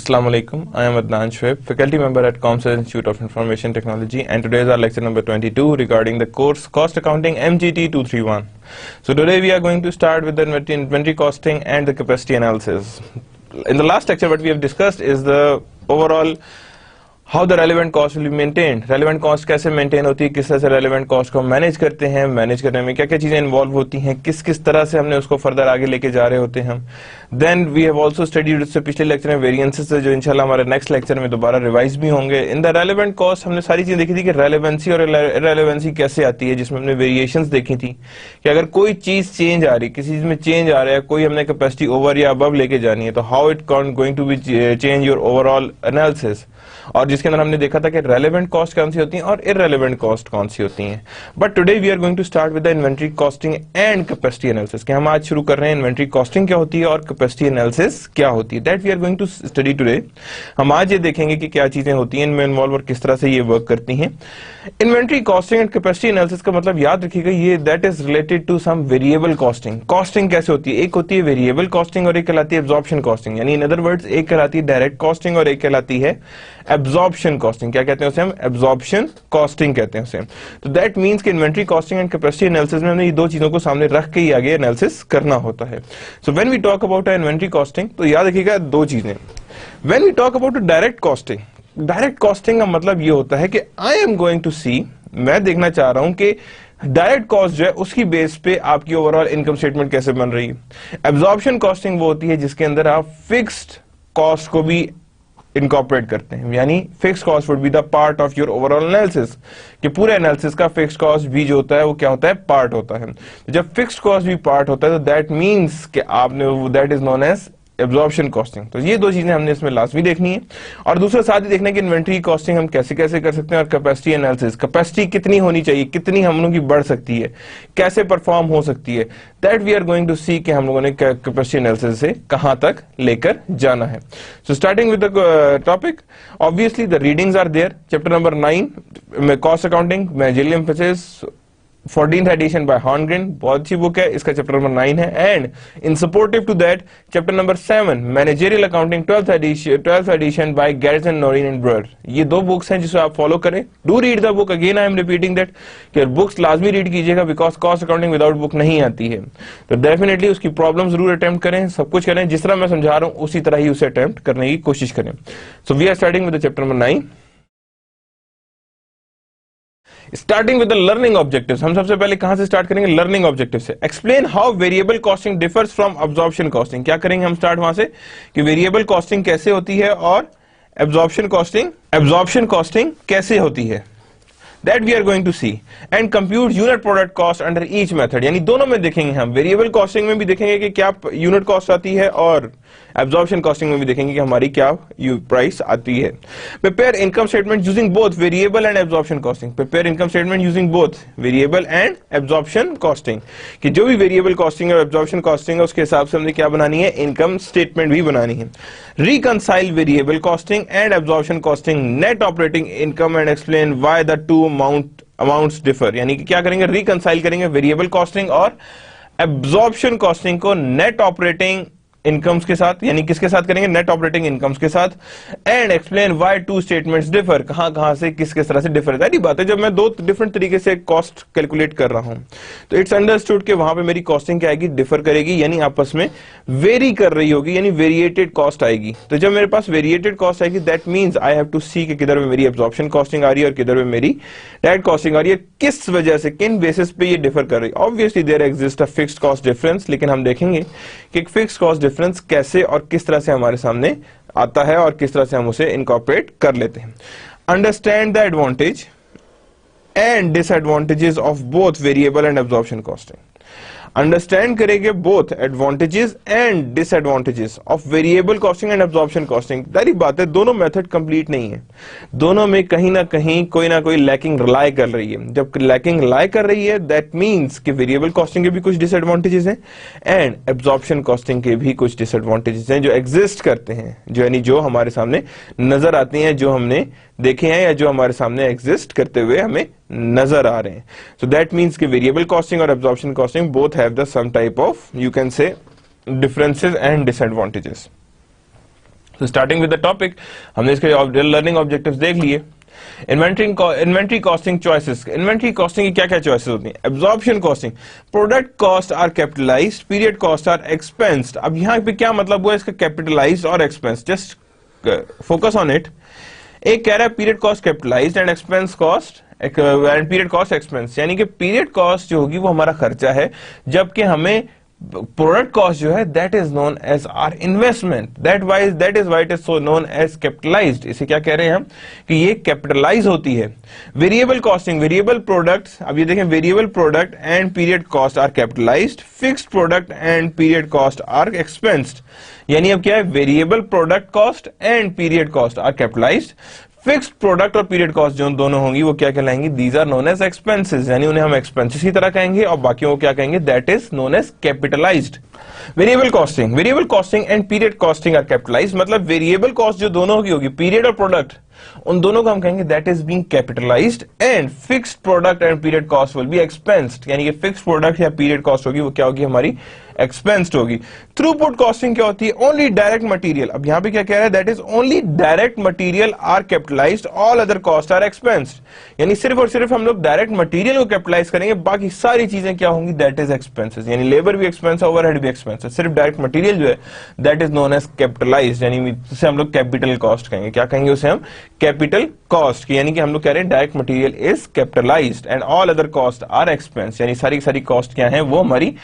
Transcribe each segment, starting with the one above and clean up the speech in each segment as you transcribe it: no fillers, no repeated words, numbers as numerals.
Assalamu alaikum. I am Adnan Shoaib, faculty member at ComSci Institute of Information Technology, and today is our lecture number 22 regarding the course Cost Accounting MGT 231. So today we are going to start with the inventory costing and the capacity analysis. In the last lecture what we have discussed is the overall how the relevant cost will be maintained. Relevant cost कैसे maintain होती है, किस तरह से relevant cost को manage करते हैं, manage करने में क्या क्या चीजें involve होती हैं, किस किस तरह से हमने उसको further आगे लेके जा रहे होते हैं. Then we have also studied उससे पिछले lecture में variances से जो इंशाल्लाह हमारे next lecture में दोबारा revise भी होंगे. In the relevant cost हमने सारी चीजें देखी थी कि relevancy और irrelevancy कैसे आती है, जिसमें हमने variations देखी थी कि अगर कोई चीज change आ रही, किसी चीज में change आ रहा है, कोई हमने capacity over या above लेके जानी है, तो how it going to be change your overall analysis. और जिसके अंदर हमने देखा था कि रेलेवेंट कॉस्ट कौन सी होती हैं और इररेलेवेंट कॉस्ट कौन सी होती हैं. But today we are going to start with the inventory costing and capacity analysis. कि हम आज शुरू कर रहे हैं इन्वेंटरी कॉस्टिंग क्या होती है और कैपेसिटी एनालिसिस क्या होती है. That we are going to study today. हम आज ये देखेंगे कि क्या चीजें होती हैं इनमें इन्वॉल्व और किस तरह से ये वर्क करती हैं. Inventory costing and capacity analysis का मतलब याद रखिएगा, ये that is related to some variable costing. Costing कैसे होती है, एक होती है वेरिएबल कॉस्टिंग और एक कहलाती है एब्जॉर्प्शन कॉस्टिंग. यानी इन अदर वर्ड्स एक कहलाती है डायरेक्ट कॉस्टिंग और एक कहलाती है एब्जॉर्प्शन कॉस्टिंग. क्या कहते हैं उसे हम? एब्जॉर्प्शन कॉस्टिंग कहते हैं उसे. तो दैट मींस कि inventory costing and capacity analysis में हमने ये दो चीजों को सामने रख के ही आगे एनालिसिस करना होता है. So when we talk about inventory costing तो याद रखिएगा दो चीजें. When we talk about direct costing, direct costing का मतलब ये होता है कि I am going to see, मैं देखना चाह रहा हूं कि डायरेक्ट कॉस्ट जो है उसकी बेस पे आपकी ओवरऑल इनकम स्टेटमेंट कैसे बन रही है. एब्जॉर्प्शन कॉस्टिंग वो होती है जिसके अंदर आप फिक्स्ड कॉस्ट को भी इनकॉर्पोरेट करते हैं. यानी fix cost would be the part of your overall analysis. कि पूरे एनालिसिस का फिक्स कॉस्ट भी जो होता है वो क्या होता है? पार्ट होता है. जब फिक्स कॉस्ट भी पार्ट होता है तो दैट मींस कि आपने that is known as absorption costing. तो ये दो चीजें हमने इसमें लाजमी देखनी है. और दूसरा साथ ही देखना है कि इन्वेंटरी कॉस्टिंग हम कैसे कैसे कर सकते हैं और कैपेसिटी एनालिसिस, कैपेसिटी कितनी होनी चाहिए, कितनी हम लोगों की बढ़ सकती है, कैसे परफॉर्म हो सकती है. That we are going to see कि हम लोगों ने कैपेसिटी एनालिसिस से कहां तक लेकर जाना है. So starting with the topic, obviously the readings are there. Chapter number 9 cost accounting, managerial emphasis, 14th edition by Horngren, बहुत अच्छी बुक है. इसका चैप्टर नंबर 9 है. And in supportive to that chapter number 7 managerial accounting 12th edition by Garrison, Noreen and Brewer. ये दो books हैं जिसे आप फॉलो करें. Do read the book. Again I am repeating that कि बुक्स लाजमी रीड कीजिएगा because cost accounting without book नहीं आती है. तो डेफिनेटली उसकी प्रॉब्लम जरूर अटेम्प्ट करें, सब कुछ करें जिस तरह मैं समझा रहा हूं उसी तरह ही उसे अटेम्प्ट करने की कोशिश करें. So we are starting with the chapter number 9. Starting with the learning objectives. हम सबसे पहले कहां से स्टार्ट करेंगे? लर्निंग ऑब्जेक्टिव से. Explain how variable costing differs from absorption costing. क्या करेंगे हम स्टार्ट वहां से कि वेरिएबल कॉस्टिंग कैसे होती है और एब्जॉर्प्शन कॉस्टिंग कैसे होती है. That we are going to see and compute unit product cost under each method. यानी दोनों में देखेंगे हम. वेरिएबल कॉस्टिंग में भी देखेंगे कि क्या यूनिट कॉस्ट आती है और एब्जॉर्प्शन कॉस्टिंग में भी देखेंगे कि हमारी क्या प्राइस आती है. Prepare income statement using both variable and absorption costing. Prepare income statement using both variable and absorption costing. कि जो भी वेरिएबल कॉस्टिंग और एब्जॉर्प्शन कॉस्टिंग है उसके हिसाब से हमने क्या बनानी है? इनकम स्टेटमेंट भी बनानी है. Reconcile variable costing and absorption costing net operating income and explain why the two amounts differ. यानी कि क्या करेंगे? रिकंसाइल करेंगे वेरिएबल कॉस्टिंग और एब्जॉर्प्शन कॉस्टिंग को नेट ऑपरेटिंग इनकम्स के साथ. यानी किसके साथ करेंगे? नेट ऑपरेटिंग इनकम्स के साथ. And explain why two statements differ. कहां से किस तरह से डिफर है. बात है जब मैं दो डिफरेंट तरीके से कॉस्ट कैलकुलेट कर रहा हूं तो इट्स अंडरस्टूड कि वहां पे मेरी कॉस्टिंग क्या आएगी? डिफर करेगी. यानी आपस में वेरी कर रही होगी, यानी वेरिएटेड कॉस्ट आएगी. तो जब मेरे पास वेरिएटेड कॉस्ट आएगी that means I have to see कि किधर में मेरी एब्जॉर्प्शन कॉस्टिंग आ रही है और किधर में मेरी डायरेक्ट कॉस्टिंग आ रही है. किस वजह से, किन बेसिस पे ये डिफर कर रही है. Obviously there exist a fixed cost difference, लेकिन हम देखेंगे कि एक फिक्स्ड कॉस्ट डिफरेंस कैसे और किस तरह से हमारे सामने आता है और किस तरह से हम उसे इनकॉर्पोरेट कर लेते हैं. Understand the advantage and disadvantages of both variable and absorption costing. Understand करेंगे both advantages and disadvantages of variable costing and absorption costing. सारी बात है, दोनों मेथड कंप्लीट नहीं है. दोनों में कहीं ना कहीं कोई ना कोई लैकिंग रिलाई कर रही है. जब लैकिंग रिलाई कर रही है दैट मींस कि वेरिएबल कॉस्टिंग के भी कुछ डिसएडवांटेजेस हैं एंड एब्जॉर्प्शन कॉस्टिंग के भी कुछ डिसएडवांटेजेस हैं जो एग्जिस्ट करते हैं, जो यानी जो हमारे सामने नजर आती हैं, जो हमने देखे हैं या जो हमारे सामने एग्जिस्ट करते हुए हमें नजर आ रहे हैं. सो दैट मींस कि वेरिएबल कॉस्टिंग और absorption costing both have the some type of you can say differences and disadvantages. So starting with the topic, हमने इसके लर्निंग ऑब्जेक्टिव्स देख लिए। Inventory costing choices, inventory costing की क्या क्या choices होती हैं? Absorption costing, product cost are capitalized, period cost are expensed. अब यहाँ पे क्या मतलब हुआ इसका कैपिटलाइज्ड और expense? Just focus on it. एक कह रहा है period cost capitalized and expense cost and period cost expense, यानी कि पीरियड कॉस्ट जो होगी वो हमारा खर्चा है, जबकि हमें प्रोडक्ट कॉस्ट जो है that is known as are investment, that is why it is so known as capitalised. इसे क्या कह रहे हैं हम कि ये कैपिटलाइज होती है। वेरिएबल कॉस्टिंग, वेरिएबल प्रोडक्ट्स, अब ये देखें variable product and period cost are capitalized, fixed product and period cost are expensed. यानी अब क्या है, variable product cost and period cost are capitalized, fixed product और पीरियड कॉस्ट जो दोनों होंगी वो क्या कहलाएंगी? These are known as expenses, यानी उन्हें हम एक्सपेंसेस की तरह कहेंगे और बाकी वो क्या कहेंगे? That is known as capitalised. Variable costing and period costing are capitalised, मतलब वेरिएबल कॉस्ट जो दोनों होगी पीरियड और प्रोडक्ट, उन दोनों को हम कहेंगे that is being capitalized, and fixed product and period cost will be expensed, यानी कि फिक्स्ड प्रोडक्ट या पीरियड कॉस्ट होगी वो क्या होगी? हमारी एक्सपेंस्ड होगी। थ्रूपुट कॉस्टिंग क्या होती है? Only direct material. अब यहां पे क्या कह रहा है? That is only direct material are capitalized, all other cost are expensed, यानी सिर्फ और सिर्फ हम लोग डायरेक्ट मटेरियल को कैपिटलाइज करेंगे, बाकी सारी चीजें क्या होंगी? दैट इज एक्सपेंसेस, यानी लेबर भी एक्सपेंस है, ओवरहेड भी एक्सपेंस है, सिर्फ डायरेक्ट मटेरियल जो है that is known as capitalised, यानी उसे हम लोग कैपिटल कॉस्ट कहेंगे। क्या कहेंगे उसे हम? कैपिटल कॉस्ट, यानी कि हम लोग कह रहे हैं direct material is capitalised and all other cost are expense, यानी सारी की सारी कॉस्ट क्या है? वो हमारी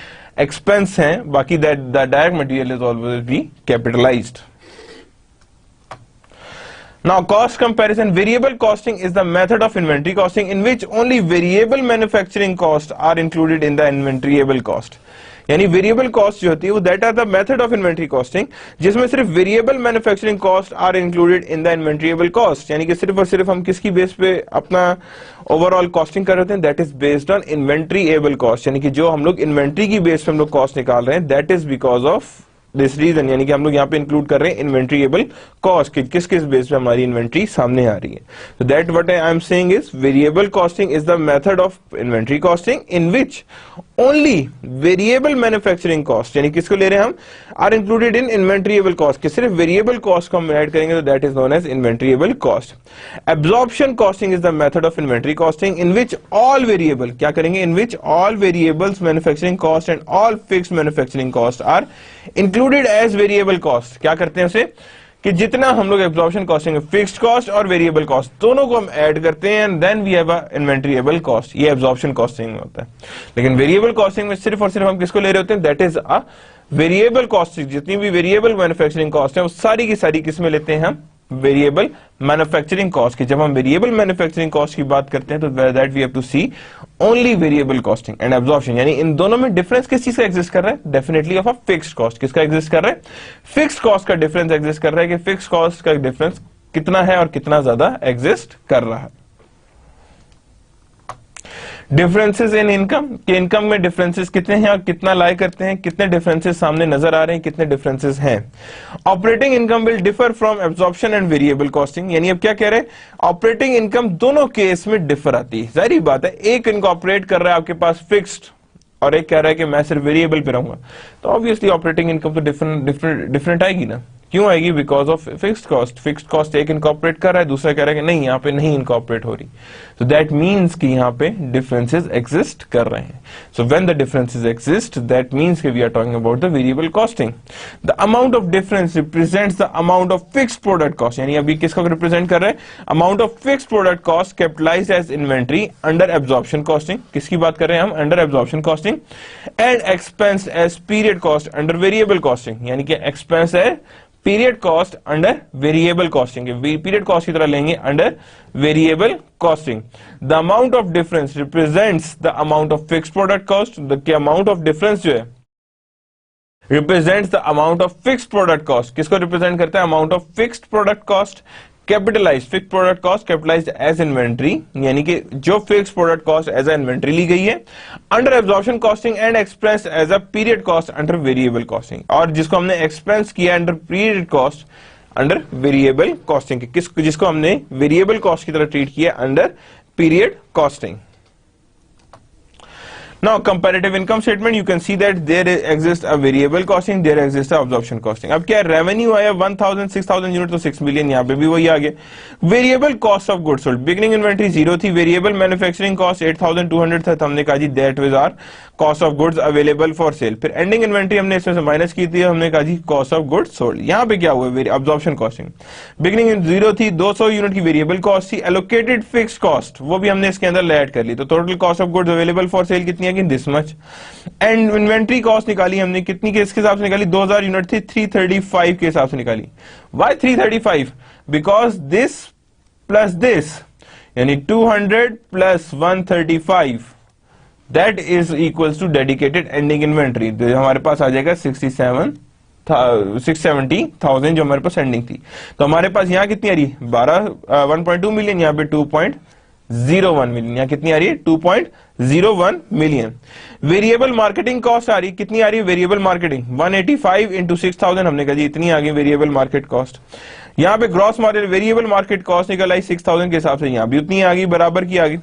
एक्सपेंस हैं, बाकी that the direct material is always be capitalised. Now, cost comparison. Variable costing is the method of inventory costing in which only variable manufacturing costs are included in the inventoriable cost. यानी variable cost जो होती है वो that are the method of inventory costing, जिसमें सिर्फ variable manufacturing cost are included in the inventoriable cost, यानी कि सिर्फ और सिर्फ हम किसकी बेस पे अपना ओवरऑल कॉस्टिंग कर रहे हैं? That is based on inventoriable cost, यानी कि जो हम लोग इन्वेंट्री की बेस पे हम लोग कॉस्ट निकाल रहे हैं that is because of this reason, यानी कि हम लोग यहाँ पे इंक्लूड कर रहे हैं इन्वेंट्रीएबल कॉस्ट की किस किस बेस पे हमारी इन्वेंट्री सामने आ रही है। तो that what I am saying is variable costing is the method of inventory costing in which only variable manufacturing cost, यानी किसको ले रहे हैं हम? Are included in inventoriable cost, कि सिर्फ वेरिएबल कॉस्ट को हम ऐड करेंगे तो that is known as inventoriable cost. Absorption costing is the method of inventory costing in which all variable, क्या करेंगे? In which all variables manufacturing cost and all fixed manufacturing cost are included as variable cost. क्या करते हैं उसे? कि जितना हम लोग एब्जॉर्प्शन कॉस्टिंग, फिक्स्ड कॉस्ट और वेरिएबल कॉस्ट दोनों को हम ऐड करते हैं and then we have a inventoriable cost. ये एब्जॉर्प्शन कॉस्टिंग में होता है। लेकिन वेरिएबल कॉस्टिंग में सिर्फ और सिर्फ हम किसको ले रहे होते हैं? That is a variable costing, जितनी भी वेरिएबल मैन्युफैक्चरिंग कॉस्ट है वो सारी की सारी किस में लेते हैं हम? वेरिएबल मैन्युफैक्चरिंग कॉस्ट की। जब हम वेरिएबल मैन्युफैक्चरिंग कॉस्ट की बात करते हैं तो that we have to see only variable costing and absorption, यानी इन दोनों में डिफरेंस किस चीज का एग्जिस्ट कर रहा है? Definitely of a fixed cost. किसका एग्जिस्ट कर रहा है? फिक्स्ड कॉस्ट का डिफरेंस एग्जिस्ट कर रहा है, कि फिक्स्ड कॉस्ट का डिफरेंस कितना है और कितना ज्यादा एग्जिस्ट कर रहा है। डिफरेंसेस इन इनकम, के इनकम में डिफरेंसेस कितने हैं और कितना लाई करते हैं, कितने डिफरेंसेस सामने नजर आ रहे हैं, कितने डिफरेंसेस हैं। Operating income will differ from absorption and variable costing, यानी अब क्या कह रहे हैं? ऑपरेटिंग इनकम दोनों केस में डिफर आती है। जाहिर बात है, एक इनकॉर्पोरेट कर रहा है आपके पास फिक्स्ड और एक कह रहा है कि मैं सिर्फ वेरिएबल पे रहूंगा, तो ऑब्वियसली ऑपरेटिंग इनकम तो डिफरेंट आएगी ना। क्यों आएगी? Because of fixed cost. Fixed cost एक इनकॉर्पोरेट कर रहा है, दूसरा कह रहा है कि नहीं यहाँ पे नहीं इनकॉर्पोरेट हो रही, तो दैट मीन्स कि यहाँ पे डिफरेंसेस एग्जिस्ट कर रहे हैं। So when the differences exist that means कि we are talking about the variable costing. The amount of difference represents the amount of fixed product cost, यानी अभी किसको रिप्रेजेंट कर रहे हैं? Amount of fixed product cost capitalized as inventory under absorption costing. किसकी बात कर रहे हैं हम? Under absorption costing. And expense as period cost under variable costing, यानी कि एक्सपेंस है period cost under variable costing, period cost की तरह लेंगे under variable costing. The amount of difference represents the amount of fixed product cost, the amount of difference जो है represents the amount of fixed product cost. किसको represent करता है? Amount of fixed product cost capitalize, fixed product cost capitalized as inventory, यानी कि जो fixed product cost as a inventory ली गई है under absorption costing and expense as a period cost under variable costing, और जिसको हमने एक्सपेंस किया under period cost under variable costing, जिसको हमने वेरिएबल कॉस्ट की तरह ट्रीट किया under period costing. Now comparative income statement, you can see that there exists a variable costing, there exists a absorption costing. अब क्या revenue आया 1000 6000 unit तो 6 million, यहाँ पे भी वही आ गया. Variable cost of goods sold, beginning inventory 0 थी, वेरिएबल मैन्युफैक्चरिंग कॉस्ट 8200 था, तो हमने कहा जी that was our cost of goods available for sale. फिर एंडिंग इन्वेंट्री हमने इसमें से माइनस की थी, हमने कहा जी कॉस्ट ऑफ गुड्स सोल्ड. यहाँ पे क्या हुआ, अब्जॉर्प्शन कॉस्टिंग. बिगिनिंग 0 थी, 200 यूनिट की वेरिएबल कॉस्ट थी, एलोकेटेड फिक्स्ड कॉस्ट वो भी हमने इसके अंदर ऐड कर ली, तो total cost of goods available for cell कितनी है कि this much. And inventory cost निकाली हमने कितनी के इसके हिसाब से निकाली, 2000 यूनिट थी, 335 के हिसाब से निकाली. Why 335? Because this plus this यानी 200 plus 135 that is equals to dedicated ending inventory. हमारे पास आ जाएगा 670,000 जो हमारे पास एंडिंग थी. तो हमारे पास यहाँ कितनी आ रही है 1.2 मिलियन, यहाँ पे 2.01 मिलियन, यहाँ कितनी आ रही है 2.01 मिलियन. वेरिएबल मार्केटिंग कॉस्ट आ रही कितनी आ रही है, वेरिएबल मार्केटिंग 185 इंटू 6000, हमने कहा जी इतनी आ गई वेरिएबल मार्केट कॉस्ट. यहाँ पे gross market variable market cost निकल आई 6000 के हिसाब से, यहाँ भी उतनी आ गई, बराबर की आ गई.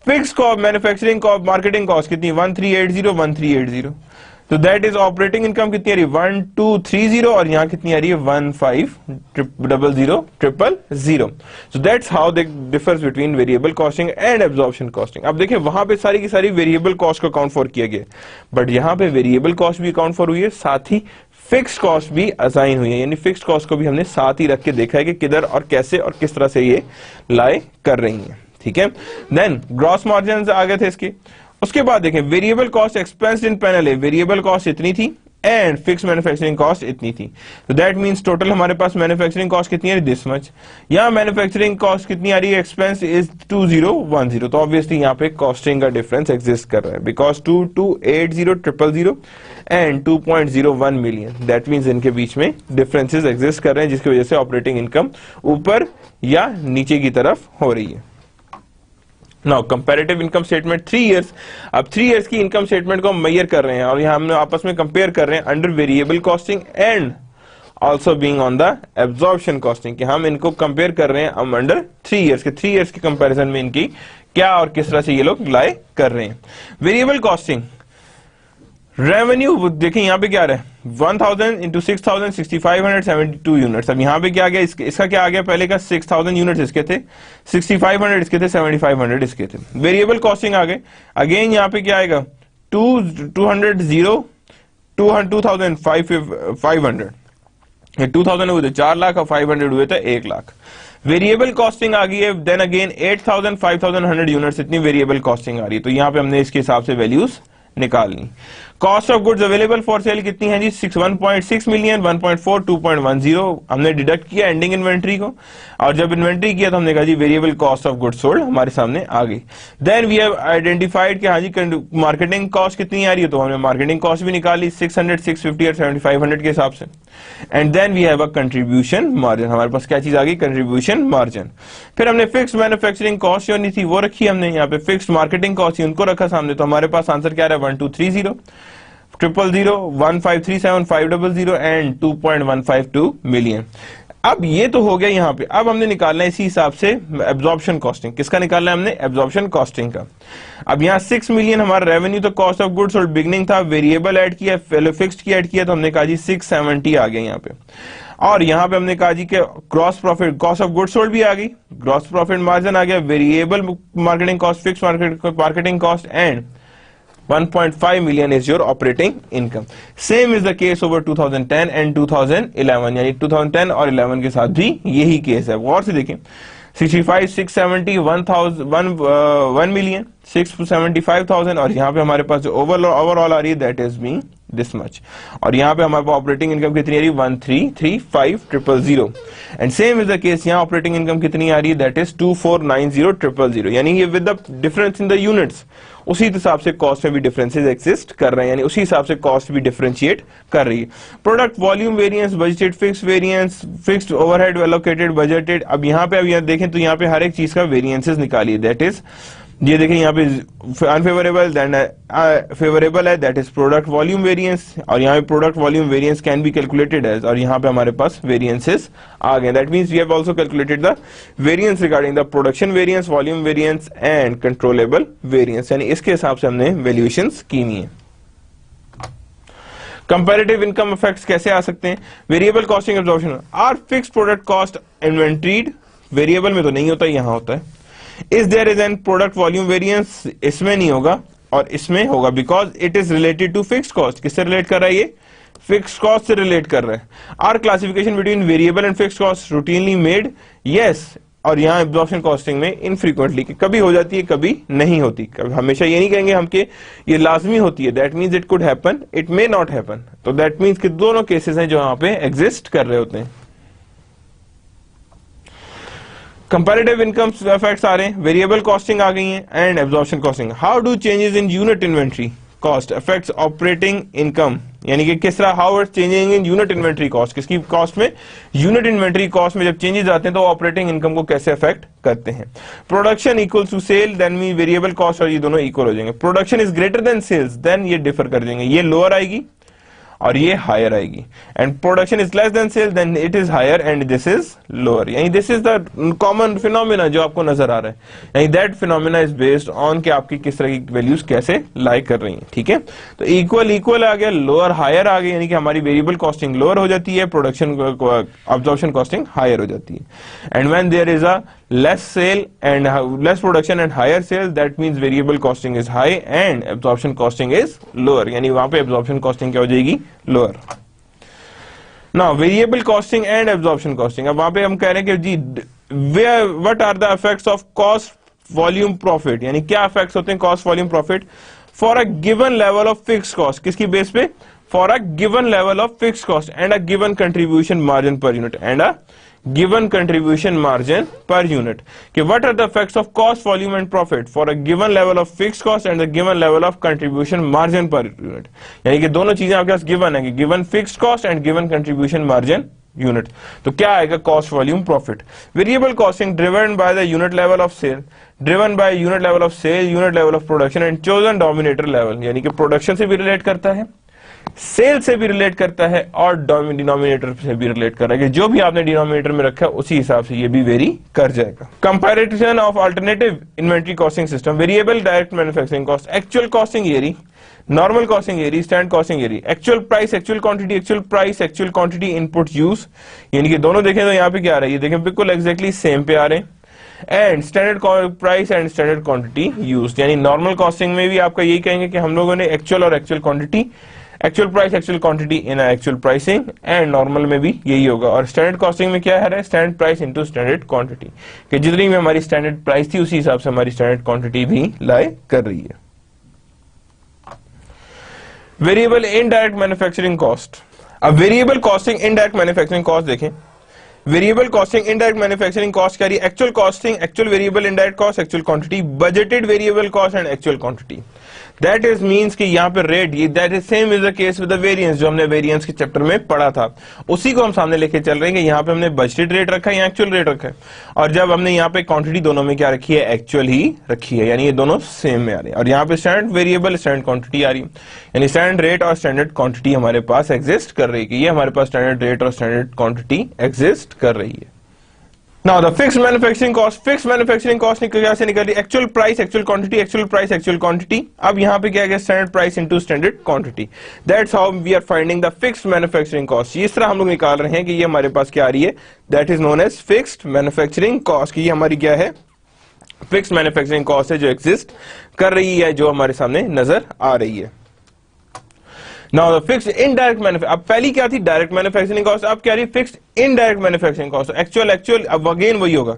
Fix cost manufacturing cost marketing cost कितनी 1380, तो दैट इज ऑपरेटिंग इनकम कितनी आ रही है 1230, और यहाँ कितनी आ रही है 150000. So that's how the difference between variable costing and absorption costing. अब देखिए वहां पे सारी की सारी वेरिएबल कॉस्ट को अकाउंट फॉर किया गया, बट यहाँ पे वेरिएबल कॉस्ट भी अकाउंट फॉर हुई है, साथ ही फिक्स कॉस्ट भी असाइन हुई है, यानी फिक्स कॉस्ट को भी हमने साथ ही रख के देखा है कि किधर और कैसे और किस तरह से ये लाए कर रही है. ठीक है, देन ग्रॉस मार्जिन आ गए थे इसके. उसके बाद देखें वेरिएबल कॉस्ट एक्सपेंस इन पैनल है, वेरिएबल कॉस्ट इतनी थी एंड फिक्स मैन्युफैक्चरिंग कॉस्ट इतनी थी, तो दैट मींस टोटल हमारे पास मैन्युफैक्चरिंग कॉस्ट कितनी है दिस मच. यहाँ मैन्युफैक्चरिंग कॉस्ट कितनी आ रही है, एक्सपेंस इज 2010, तो ऑब्वियसली यहाँ पे कॉस्टिंग का डिफरेंस एग्जिस्ट कर रहा है, because 2280,000 and 2.01 million, that means इनके बीच में डिफरेंसेस एग्जिस्ट कर रहे हैं, जिसकी वजह से ऑपरेटिंग इनकम ऊपर या नीचे की तरफ हो रही है. Now comparative income statement 3 years. अब 3 इयर्स की इनकम स्टेटमेंट को हम मेजर कर रहे हैं और यहाँ हम आपस में कंपेयर कर रहे हैं under variable costing and also being on the absorption costing, कि हम इनको कंपेयर कर रहे हैं हम अंडर 3 इयर्स के. 3 इयर्स के कंपैरिजन में इनकी क्या और किस तरह से ये लोग लाए कर रहे हैं. वेरिएबल कॉस्टिंग रेवेन्यू देखें यहाँ पे क्या रहा है 1000 इंटू 6000 6572 यूनिट्स. अब यहाँ पे क्या आ गया, इसका क्या आ गया, पहले का 6000 यूनिट्स इसके थे, 6500 इसके थे, 7500 इसके थे. वेरिएबल कॉस्टिंग आ गए, अगेन यहाँ पे क्या आएगा 2500 2000 हुए थे 4 लाख और 500 हुए थे 1 लाख. वेरिएबल कॉस्टिंग आ गई है, देन अगेन 8000 5100 यूनिट्स इतनी वेरिएबल कॉस्टिंग आ रही है, तो यहाँ पे हमने इसके हिसाब से वैल्यूज निकालनी. Cost of goods available for cell कितनी है जी 1.6 मिलियन 1.4 2.10 हमने डिडक्ट किया एंडिंग इन्वेंट्री को, और जब इन्वेंट्री किया तो हमने कहा जी variable cost of goods sold हमारे सामने आ गई. देन वी हैव आइडेंटिफाइड कि हाँ जी मार्केटिंग कॉस्ट कितनी आ रही है, तो हमने मार्केटिंग कॉस्ट भी निकाली 600 650 और 7500 के हिसाब से. And then we have a contribution margin, हमारे पास क्या चीज आ गई कंट्रीब्यूशन मार्जिन. फिर हमने फिक्स मैन्युफैक्चरिंग कॉस्ट जो नहीं थी वो रखी हमने, यहाँ पे फिक्स मार्केटिंग कॉस्ट उनको रखा सामने, तो हमारे पास आंसर क्या रहा है 1230 000 1537 500 एंड 2.152 मिलियन. अब ये तो हो गया यहाँ पे. अब हमने निकालना है इसी हिसाब से एब्जॉर्प्शन कॉस्टिंग. किसका निकालना है हमने, एब्जॉर्प्शन कॉस्टिंग का. अब यहाँ 6 मिलियन हमारा रेवेन्यू, तो cost of goods sold beginning था, वेरिएबल ऐड किया, फिक्स्ड की ऐड किया, तो हमने कहा जी 670 आ गया यहाँ पे. और यहाँ पे हमने कहा जी कि gross profit cost of goods sold भी आ गई, ग्रॉस प्रॉफिट मार्जिन आ गया, variable marketing cost, fix marketing cost and 1.5 million is your operating income. Same is the case over 2010 and 2011, यानी 2010 और 11 के साथ भी यही केस है. गौर से देखें 65 670 1 million 675,000, और यहाँ पे हमारे पास जो ओवरऑल आ रही है that is being this much, और यहाँ पे हमारे पास ऑपरेटिंग इनकम कितनी आ रही है 1335000. And same is the case यहाँ ऑपरेटिंग इनकम कितनी आ रही है दैट इज 2490000, यानी ये with the difference in the units उसी हिसाब से कॉस्ट में भी डिफरेंसेस एक्सिस्ट कर रहे हैं, यानी उसी हिसाब से कॉस्ट भी डिफरेंशिएट कर रही है. Product volume variance, budgeted fix variance, fixed overhead allocated budgeted. अब यहाँ पे अब यहाँ देखें तो यहाँ पे हर एक चीज का वेरिएंसेस निकालिए, दैट इज ये देखिए यहाँ पे अनफेवरेबल देन फेवरेबल है, that is product volume variance, और यहाँ पे product volume variance can be calculated as, और यहाँ पे हमारे पास वेरिएंसेस आ गए। That means we have also calculated the variance regarding the production variance, volume variance and controllable variance, यानी इसके हिसाब से हमने वैल्यूएशंस की है। कंपैरेटिव इनकम इफेक्ट्स कैसे आ सकते हैं? Variable costing absorption are fixed product cost inventoried, variable में तो नहीं होता, यहां होता है। Is there is an product volume variance, इसमें नहीं होगा और इसमें होगा, because it is related to fixed cost. किससे रिलेट कर रहा है ये? फिक्स्ड कॉस्ट से रिलेट कर रहा है। Are classification between variable and fixed cost routinely made, yes, और यहाँ एब्जॉर्प्शन कॉस्टिंग में इनफ्रीक्वेंटली, कभी हो जाती है कभी नहीं होती, कभी हमेशा ये नहीं कहेंगे हम कि ये लाजमी होती है। That means it could happen, it may not happen. तो दैट मींस कि दोनों केसेस हैं जो यहाँ पे एग्जिस्ट कर रहे होते हैं। कंपैरेटिव इनकम इफेक्ट्स आ रहे हैं, वेरिएबल कॉस्टिंग आ गई है and absorption costing. How do changes in unit inventory cost affects operating income, यानी कि किस तरह, how it's changing in unit inventory cost, किसकी कॉस्ट में? यूनिट इन्वेंट्री कॉस्ट में जब चेंजेस आते हैं तो ऑपरेटिंग इनकम को कैसे अफेक्ट करते हैं। Production equals to sale, then me variable cost, और ये दोनों इक्वल हो जाएंगे। Production is greater than sales, then ये डिफर कर देंगे, ये लोअर आएगी और ये हायर आएगी। And production is less than sale, then it is higher and this is lower, यानी this is the common phenomena जो आपको नजर आ रहा है, यानी that phenomena is based on कि आपकी किस तरह की वैल्यूज कैसे लाई कर रही हैं। ठीक है, तो इक्वल इक्वल आ गया, लोअर हायर आ गया, यानी कि हमारी वेरिएबल कॉस्टिंग लोअर हो जाती है, प्रोडक्शन अब्जॉर्प्शन कॉस्टिंग हायर हो जाती है। And when there is a less sale and less production and higher sale, that means variable costing is high and absorption costing is lower, यानी वहां पे absorption costing क्या हो जाएगी? lower. Now variable costing and absorption costing, अब वहां पे हम कह रहे हैं कि जी what are the effects of cost volume profit, यानी क्या effects होते हैं cost volume profit for a given level of fixed cost, किसकी बेस पे? for a given level of fixed cost and a given contribution margin per unit and a given contribution margin per unit. कि what are the effects of cost, volume and profit for a given level of fixed cost and the given level of contribution margin per unit, यानी कि दोनों चीजें आपके पास given है कि given fixed cost and given contribution margin unit। तो क्या आएगा? cost, volume, profit। variable costing driven by the unit level of sale, driven by unit level of sale, unit level of production and chosen denominator level, यानी कि production से भी relate करता है, cell से भी रिलेट करता है और डिनोमिनेटर से भी रिलेट कर रहा है कि जो भी आपने डिनोमिनेटर में रखा है उसी हिसाब से ये भी वेरी कर जाएगा। Comparison of alternative inventory costing system, variable direct manufacturing cost, actual costing एरी, नॉर्मल कॉस्टिंग एरी, स्टैंडर्ड कॉस्टिंग एरी, actual price, actual quantity, actual price, actual quantity, input use, यानी कि दोनों देखें तो यहाँ पे क्या आ रहा है, ये देखें बिल्कुल एग्जैक्टली सेम पे आ रहे हैं। And standard price and standard quantity use, यानी नॉर्मल कॉस्टिंग में भी आपका यही कहेंगे कि हम लोगों ने एक्चुअल और actual quantity, actual price, actual quantity in actual pricing, and normal में भी यही होगा। और स्टैंडर्ड कॉस्टिंग में क्या है? Standard price into standard quantity, कि जितनी भी हमारी स्टैंडर्ड प्राइस थी उसी हिसाब से हमारी स्टैंडर्ड क्वांटिटी भी लाई कर रही है। वेरिएबल इनडायरेक्ट मैन्युफैक्चरिंग कॉस्ट, अब variable costing indirect manufacturing cost देखें। Variable costing indirect manufacturing cost क्या रही है? Actual costing, actual variable indirect cost, actual quantity, budgeted variable cost and actual quantity. That is means कि यहाँ पे rate, ये that is same is the case with the variance, जो हमने variance के चैप्टर में पढ़ा था उसी को हम सामने लेके चल रहे हैं कि यहाँ पे हमने बजटेड रेट रखा है या एक्चुअल रेट रखा है, और जब हमने यहाँ पे क्वांटिटी दोनों में क्या रखी है? एक्चुअल ही रखी है, यानी ये दोनों सेम में आ रहे हैं। और यहाँ पे स्टैंडर्ड वेरिएबल, स्टैंडर्ड क्वांटिटी आ रही है, यानी स्टैंडर्ड रेट और स्टैंडर्ड क्वांटिटी हमारे पास एग्जिस्ट कर रही है, कि ये हमारे पास स्टैंडर्ड रेट और स्टैंडर्ड क्वांटिटी एग्जिस्ट कर रही है। Now the fixed manufacturing cost क्या से निकल रही है? Actual price, actual quantity, actual price, actual quantity. अब यहाँ पे क्या है? Standard price into standard quantity. That's how we are finding the fixed manufacturing cost. इस तरह हम लोग निकाल रहे हैं कि ये हमारे पास क्या आ रही है? That is known as fixed manufacturing cost, की ये हमारी क्या है? फिक्स्ड मैन्युफैक्चरिंग कॉस्ट है जो एग्जिस्ट कर रही है, जो हमारे सामने नजर आ रही है। Now the fixed indirect manufacturing, अब पहली क्या थी? डायरेक्ट मैन्युफैक्चरिंग कॉस्ट, अब क्या रही? Fixed indirect manufacturing cost. Actual अब अगेन वही होगा,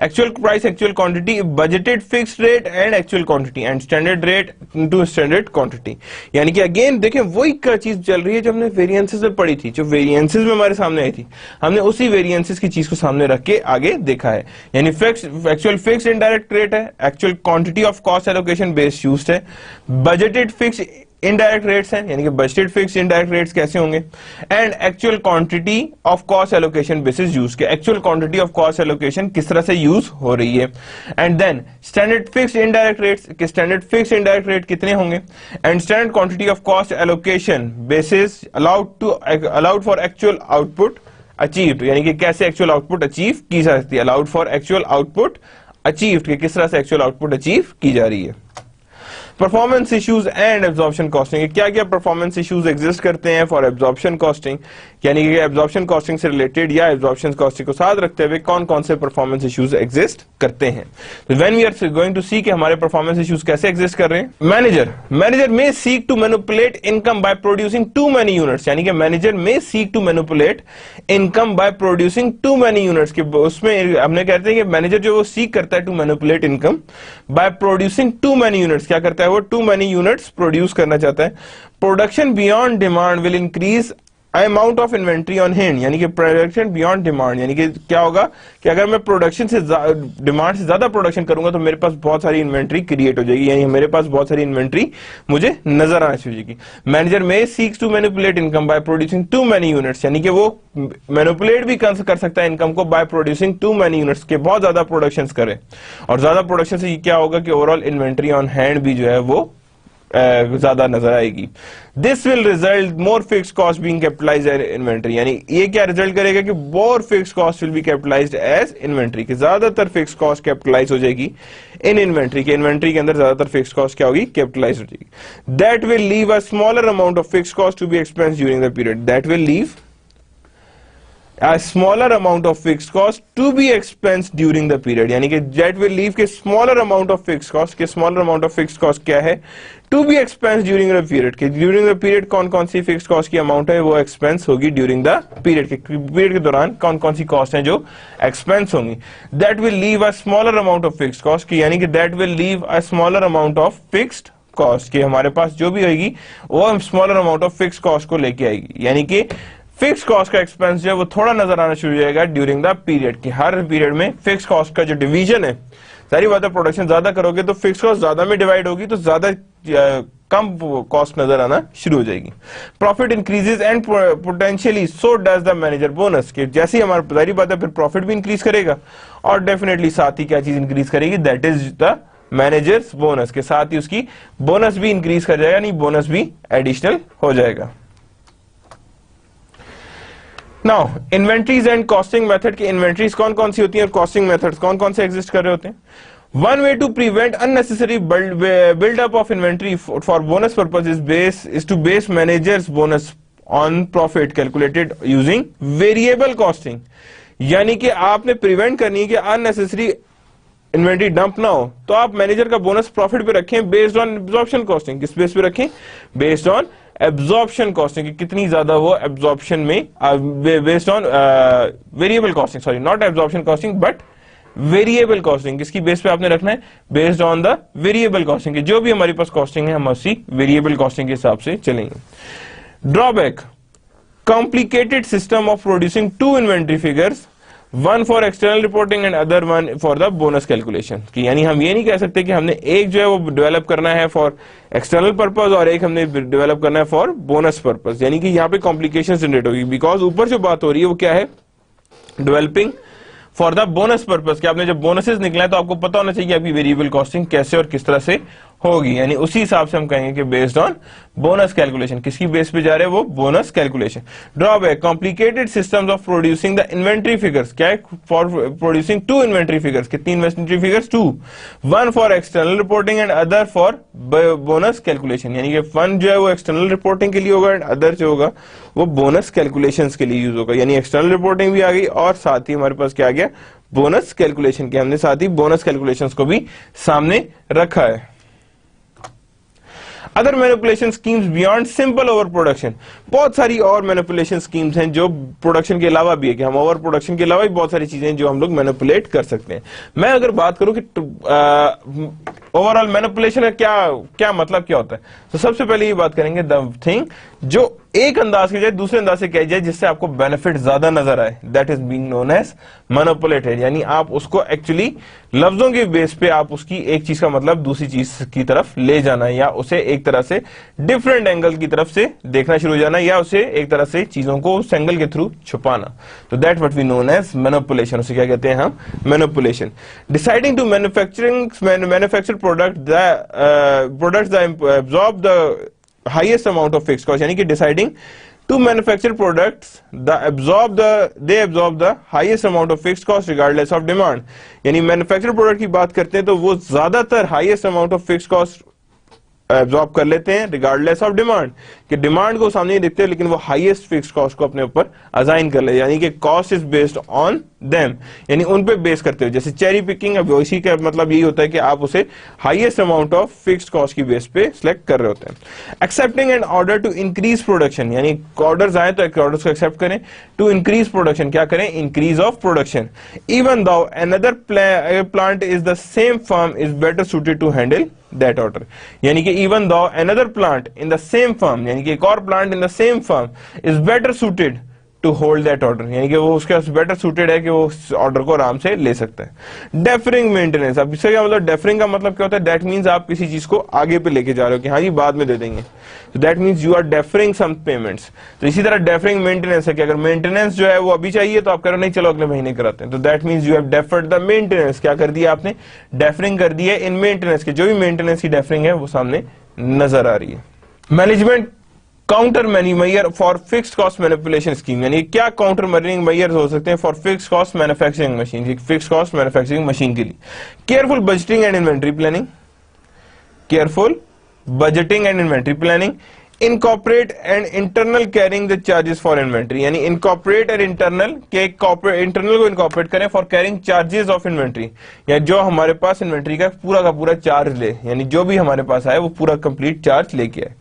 actual price, actual quantity, budgeted fixed rate and actual quantity, and standard rate into standard quantity. यानी कि अगेन देखें वही चीज चल रही है जो हमने वेरिएंसेस में पढ़ी थी, जो वेरिएंसेस में हमारे सामने आई थी, हमने उसी वेरिएंसेस की चीज को सामने रख के आगे देखा है। यानी एक्चुअल फिक्स्ड इनडायरेक्ट रेट है, actual quantity of cost allocation based used है, बजटेड फिक्स्ड इनडायरेक्ट रेट्स हैं, यानी कि बजटेड फिक्स्ड इनडायरेक्ट रेट्स कैसे होंगे, and actual quantity of cost allocation basis use के actual quantity of cost allocation किस तरह से यूज हो रही है, and then standard fixed indirect rates के स्टैंडर्ड फिक्स्ड इनडायरेक्ट रेट कितने होंगे, and standard quantity of cost allocation basis allowed for actual output achieved, यानी कि कैसे एक्चुअल आउटपुट अचीव की जा सकती है, allowed for actual output achieved के किस तरह से एक्चुअल आउटपुट अचीव की जा रही है। Performance issues and absorption costing, क्या क्या परफॉर्मेंस इश्यूज एग्जिस्ट करते हैं फॉर एब्जॉर्प्शन कॉस्टिंग, यानी कि एब्जॉर्प्शन कॉस्टिंग से रिलेटेड या एब्जॉर्प्शन कॉस्टिंग को साथ रखते हुए कौन कौन से परफॉर्मेंस इश्यूज एग्जिस्ट करते हैं। तो when we are going to see कि हमारे परफॉर्मेंस इश्यूज कैसे एग्जिस्ट कर रहे हैं। Manager may seek to manipulate income by producing too many units, यानी कि manager may seek to manipulate income by producing too many units, कि उसमें हमने कहते हैं कि मैनेजर जो वो सीक करता है to manipulate income by producing too many units, क्या करता है वो टू मेनी यूनिट्स प्रोड्यूस करना चाहता है। Production beyond demand will increase amount of inventory on hand, यानी कि प्रोडक्शन बियॉन्ड डिमांड, यानी कि क्या होगा कि अगर मैं प्रोडक्शन से डिमांड से ज्यादा प्रोडक्शन करूंगा तो मेरे पास बहुत सारी इन्वेंट्री क्रिएट हो जाएगी, यानी मेरे पास बहुत सारी इन्वेंट्री मुझे नजर आना शुरू हो जाएगी। Manager may seeks to manipulate income by producing too many units, यानी कि वो मैनिपुलेट भी कर सकता है इनकम को bye producing too many units, के बहुत ज्यादा प्रोडक्शन करे, और ज्यादा प्रोडक्शन से क्या होगा कि ओवरऑल इन्वेंट्री ऑन हैंड भी जो है वो ज्यादा नजर आएगी। This will result more fix cost being capitalized as inventory, यानी ये क्या रिजल्ट करेगा कि more fix cost will be capitalized as inventory, कि ज्यादातर फिक्स कॉस्ट कैपिटलाइज हो जाएगी इन इन्वेंट्री, के इन्वेंट्री के अंदर ज्यादातर फिक्स कॉस्ट क्या होगी, कैपिटलाइज हो जाएगी। That will leave a smaller amount of fix cost to be expense during the period, that will leave a smaller amount of fixed cost to be expensed during the period, यानी कि that will leave के smaller amount of fixed cost, के smaller amount of fixed cost क्या है, to be expensed during the period, के during the period कौन कौन सी fixed cost की amount है वो expense होगी during the period, के period के दौरान कौन कौन सी cost हैं जो expense होंगी। that will leave a smaller amount of fixed cost, की यानी कि that will leave a smaller amount of fixed cost, कि हमारे पास जो भी होगी वो smaller amount of fixed cost को लेके आएगी, यानी कि फिक्स कॉस्ट का एक्सपेंस जो है वो थोड़ा नजर आना शुरू हो जाएगा ड्यूरिंग द पीरियड, कि हर पीरियड में फिक्स कॉस्ट का जो डिवीजन है, सारी बात है प्रोडक्शन ज्यादा करोगे तो फिक्स कॉस्ट ज्यादा में डिवाइड होगी तो ज्यादा कम कॉस्ट नजर आना शुरू हो जाएगी। Profit increases and potentially so does the manager bonus, के जैसे ही हमारा सारी बात है फिर प्रॉफिट भी इंक्रीज करेगा और डेफिनेटली साथ ही क्या चीज इंक्रीज करेगी, that is the managers bonus, के साथ ही उसकी बोनस भी इंक्रीज कर जाएगा, यानी बोनस भी एडिशनल हो जाएगा। Now inventories and costing method, की इन्वेंट्रीज कौन कौन सी होती हैं और कॉस्टिंग मेथड्स कौन कौन से एग्जिस्ट कर रहे होते हैं। One way to prevent unnecessary buildup of inventory for bonus purpose is to base managers bonus on profit calculated using variable costing, यानी कि आपने प्रिवेंट करनी है कि अननेसेसरी इन्वेंट्री डंप ना हो, तो आप मैनेजर का बोनस प्रॉफिट पे रखें बेस्ड ऑन एब्जॉर्प्शन कॉस्टिंग, किस बेस पे रखें, बेस्ड ऑन एब्जॉर्प्शन कॉस्टिंग, कितनी ज्यादा वो एब्जॉर्प्शन में based on variable costing, sorry not absorption costing but variable costing, किसकी बेस पे आपने रखना है, based on the variable costing, जो भी हमारे पास कॉस्टिंग है हम उसी वेरिएबल कॉस्टिंग के हिसाब से चलेंगे। Drawback, complicated system of producing two inventory figures, one for external reporting and other one for the bonus calculation, कि यानी हम ये नहीं कह सकते कि हमने एक जो है वो डेवलप करना है फॉर एक्सटर्नल पर्पस और एक हमने डेवलप करना है फॉर बोनस पर्पस, यानी कि यहाँ पे कॉम्प्लिकेशन जनरेट होगी, बिकॉज ऊपर जो बात हो रही है वो क्या है, developing for the bonus purpose, कि आपने जब बोनसेस निकला है तो आपको पता होना चाहिए आपकी वेरिएबल कॉस्टिंग कैसे और किस तरह से होगी, यानी उसी हिसाब से हम कहेंगे कि बेस्ड ऑन बोनस कैलकुलेशन, किसकी बेस पे जा रहे हैं वो bonus calculation. Drawback, complicated systems of producing the inventory figures, क्या है, for producing two inventory figures, कितनी inventory figures, two, one for external reporting and other for bonus calculation, यानी कि वन जो है वो एक्सटर्नल रिपोर्टिंग के लिए होगा एंड अदर जो होगा वो बोनस कैलकुलेशन के लिए यूज होगा, यानी एक्सटर्नल रिपोर्टिंग भी आ गई और साथ ही हमारे पास क्या आ गया, बोनस कैलकुलेशन के, हमने साथ ही बोनस कैलकुलेशन को भी सामने रखा है। Other manipulation schemes beyond simple over production, बहुत सारी और मैनिपुलेशन स्कीम्स हैं जो प्रोडक्शन के अलावा भी है, कि हम ओवर प्रोडक्शन के अलावा भी बहुत सारी चीजें जो हम लोग मैनिपुलेट कर सकते हैं। मैं अगर बात करूं कि ओवरऑल मैनिपुलेशन का क्या मतलब क्या होता है, तो सबसे पहले ये बात करेंगे द थिंग जो एक अंदाज की जाए दूसरे अंदाज से किया जाए जिससे आपको बेनिफिट ज्यादा नजर आए, that is being known as manipulated. यानी आप उसको एक्चुअली लफ्जों के बेस पे आप उसकी एक चीज का मतलब दूसरी चीज की तरफ ले जाना, या उसे एक तरह से डिफरेंट एंगल की तरफ से देखना शुरू हो जाना, या उसे एक तरह से चीजों को उस एंगल के थ्रू छुपाना। तो that what we known as manipulation. उसे क्या कहते हैं हम? Manipulation. Deciding to manufacture products that absorb the highest amount of fixed cost, यानी कि deciding to manufacture products they absorb the highest amount of fixed cost regardless of demand। यानी manufacture product की बात करते हैं तो वो ज्यादातर highest amount of fixed cost absorb कर लेते हैं रिगार्डलेस ऑफ डिमांड, कि डिमांड को सामने नहीं देखते लेकिन वो हाईएस्ट फिक्स कॉस्ट को अपने ऊपर असाइन कर लेते, यानी कि cost is based on them, यानी उन पे बेस करते हुए। जैसे चेरी पिकिंग, अब इसी का मतलब यही होता है कि आप उसे highest amount of fixed cost की बेस पे सिलेक्ट कर रहे होते हैं। Excepting an order to increase production, यानी ऑर्डर्स आए तो ऑर्डर्स को एक्सेप्ट करें। टू इंक्रीज प्रोडक्शन, क्या करें? Increase of production. Even though another plant is the same firm is better suited to handle that order, यानी कि even though another plant in the same firm, यानी कि एक और plant in the same firm is better suited to hold that order, यानी कि वो उसके बेटर सुटेड है कि वो ऑर्डर को आराम से ले सकता है। डेफरिंग मेंटेनेंस, अब इससे क्या मतलब? डेफरिंग का मतलब क्या होता है? दैट मींस आप किसी चीज को आगे पे लेके जा रहे हो कि हाँ जी बाद में दे देंगे, तो that means you are deferring some payments. तो इसी तरह डेफरिंग मेंटेनेंस है कि अगर मेंटेनेंस जो है वो अभी चाहिए तो आप कह रहे हो नहीं चलो अगले महीने कराते हैं, तो that means you have deferred the maintenance. क्या कर दिया आपने? डेफरिंग कर दी है इन मेंटेनेंस के, जो भी मेंटेनेंस की डेफरिंग है वो सामने नजर आ रही है। Management counter manner for fixed cost manipulation scheme, यानी क्या काउंटर मैनियर हो सकते हैं for fixed cost manufacturing machine, fixed cost manufacturing machine के लिए। Careful budgeting and inventory planning, careful budgeting and inventory planning. Incorporate and internal carrying the charges for inventory, यानी incorporate और internal के internal को incorporate करें for carrying charges of inventory, या जो हमारे पास इन्वेंट्री का पूरा चार्ज ले, यानी जो भी हमारे पास आए वो पूरा कंप्लीट चार्ज लेके आए।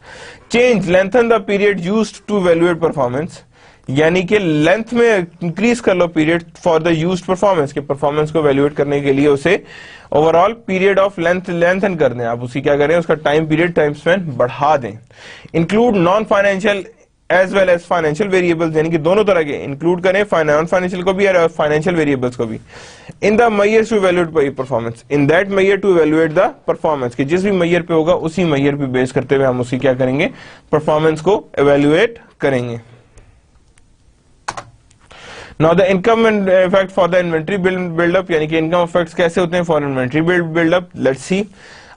Change lengthen the period used to evaluate performance, यानी कि लेंथ में इंक्रीज कर लो period for the used performance, के परफॉर्मेंस को इवैल्यूएट करने के लिए उसे ओवरऑल पीरियड ऑफ लेंथन कर दें, आप उसी क्या करें उसका टाइम पीरियड टाइम स्पेन बढ़ा दें। Include non financial as well as financial variables, यानी कि दोनों तरह के इंक्लूड करें, नॉन फाइनेंशियल को भी और फाइनेंशियल वेरिएबल्स को भी। In the measure to evaluate performance, in that measure to evaluate the performance, कि जिस भी मेजर पे होगा उसी मेजर पे बेस करते हुए हम उसी क्या करेंगे? परफॉर्मेंस को इवैल्यूएट करेंगे। Now the income and effect for the inventory build up, यानी कि इनकम इफेक्ट्स कैसे होते हैं for inventory build up. Let's see,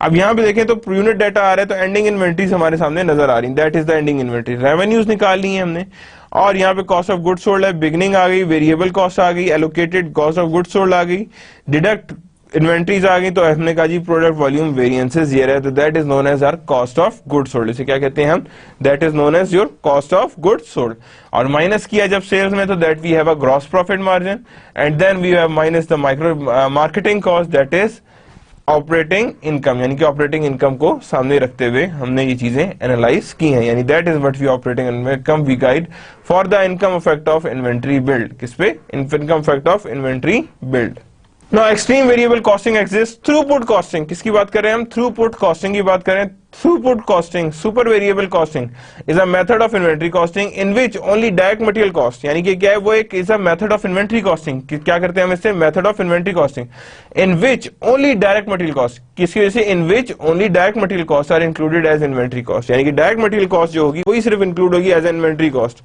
अब यहाँ पे देखें तो यूनिट डाटा आ रहा है, तो एंडिंग इन्वेंट्रीज हमारे सामने नजर आ रही है, that is the ending inventory. Revenues निकाल ली है हमने, और यहाँ पे कॉस्ट ऑफ गुड्स सोल्ड है, बिगनिंग आ गई, वेरिएबल कॉस्ट आ गई, allocated cost of goods sold आ गई, डिडक्ट इन्वेंट्रीज आ गई, तो हमने कहा जी प्रोडक्ट वॉल्यूम वेरिएंसेस ये रहे, तो that is known as our cost of goods sold. इसे क्या कहते हैं हम? That is known as your cost of goods sold. और माइनस किया जब सेल्स में तो that we have a gross profit margin, and then we have minus the micro marketing cost, that is operating income, यानी कि operating income को सामने रखते हुए हमने ये चीजें एनालाइज की हैं, यानी that is what we operating income we guide for the income effect of inventory build. किस पे? Income effect of inventory build. Now extreme variable costing exists, throughput costing, किसकी बात कर रहे हैं हम? throughput costing की बात कर रहे हैं। throughput costing, super variable costing is a method of inventory costing in which only direct material cost, यानी कि क्या है वो एक is a method of inventory costing, क्या करते हैं हम इससे? method of inventory costing in which only direct material cost, किसकी वजह से? in which only direct material costs are included as inventory cost, यानी कि direct material cost जो होगी वही सिर्फ include होगी as inventory cost,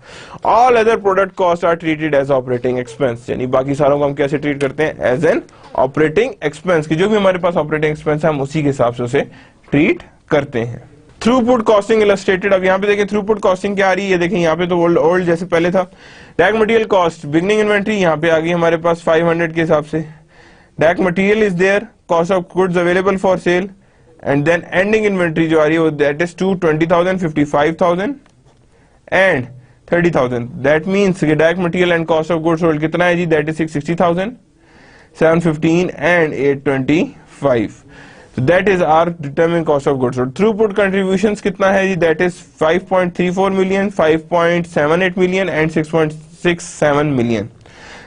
all other product costs are treated as operating expense, यानी बाकी सारों को हम कैसे ट्रीट करते हैं? as an operating expense, कि जो भी हमारे पास operating expense है हम उसी के हिसाब से उसे ट्रीट करते हैं। थ्रूपुट कॉस्टिंग इलस्ट्रेटेड, अब यहाँ पे देखें थ्रूपुट कॉस्टिंग क्या आ रही है, देखें यहाँ पे तो ओल्ड जैसे पहले था। Direct material cost, beginning inventory यहाँ पे आ गई हमारे पास 500 के हिसाब से, direct material is there, cost of goods available for sale, and then ending inventory जो आ रही है that is 20,000, 55,000 and 30,000। That means direct material and cost of goods sold कितना है जी? That is 660,000, 715 and 825। So that is our determined cost of goods sold. Throughput contributions कितना है जी? That is 5.34 million, 5.78 million and 6.67 million.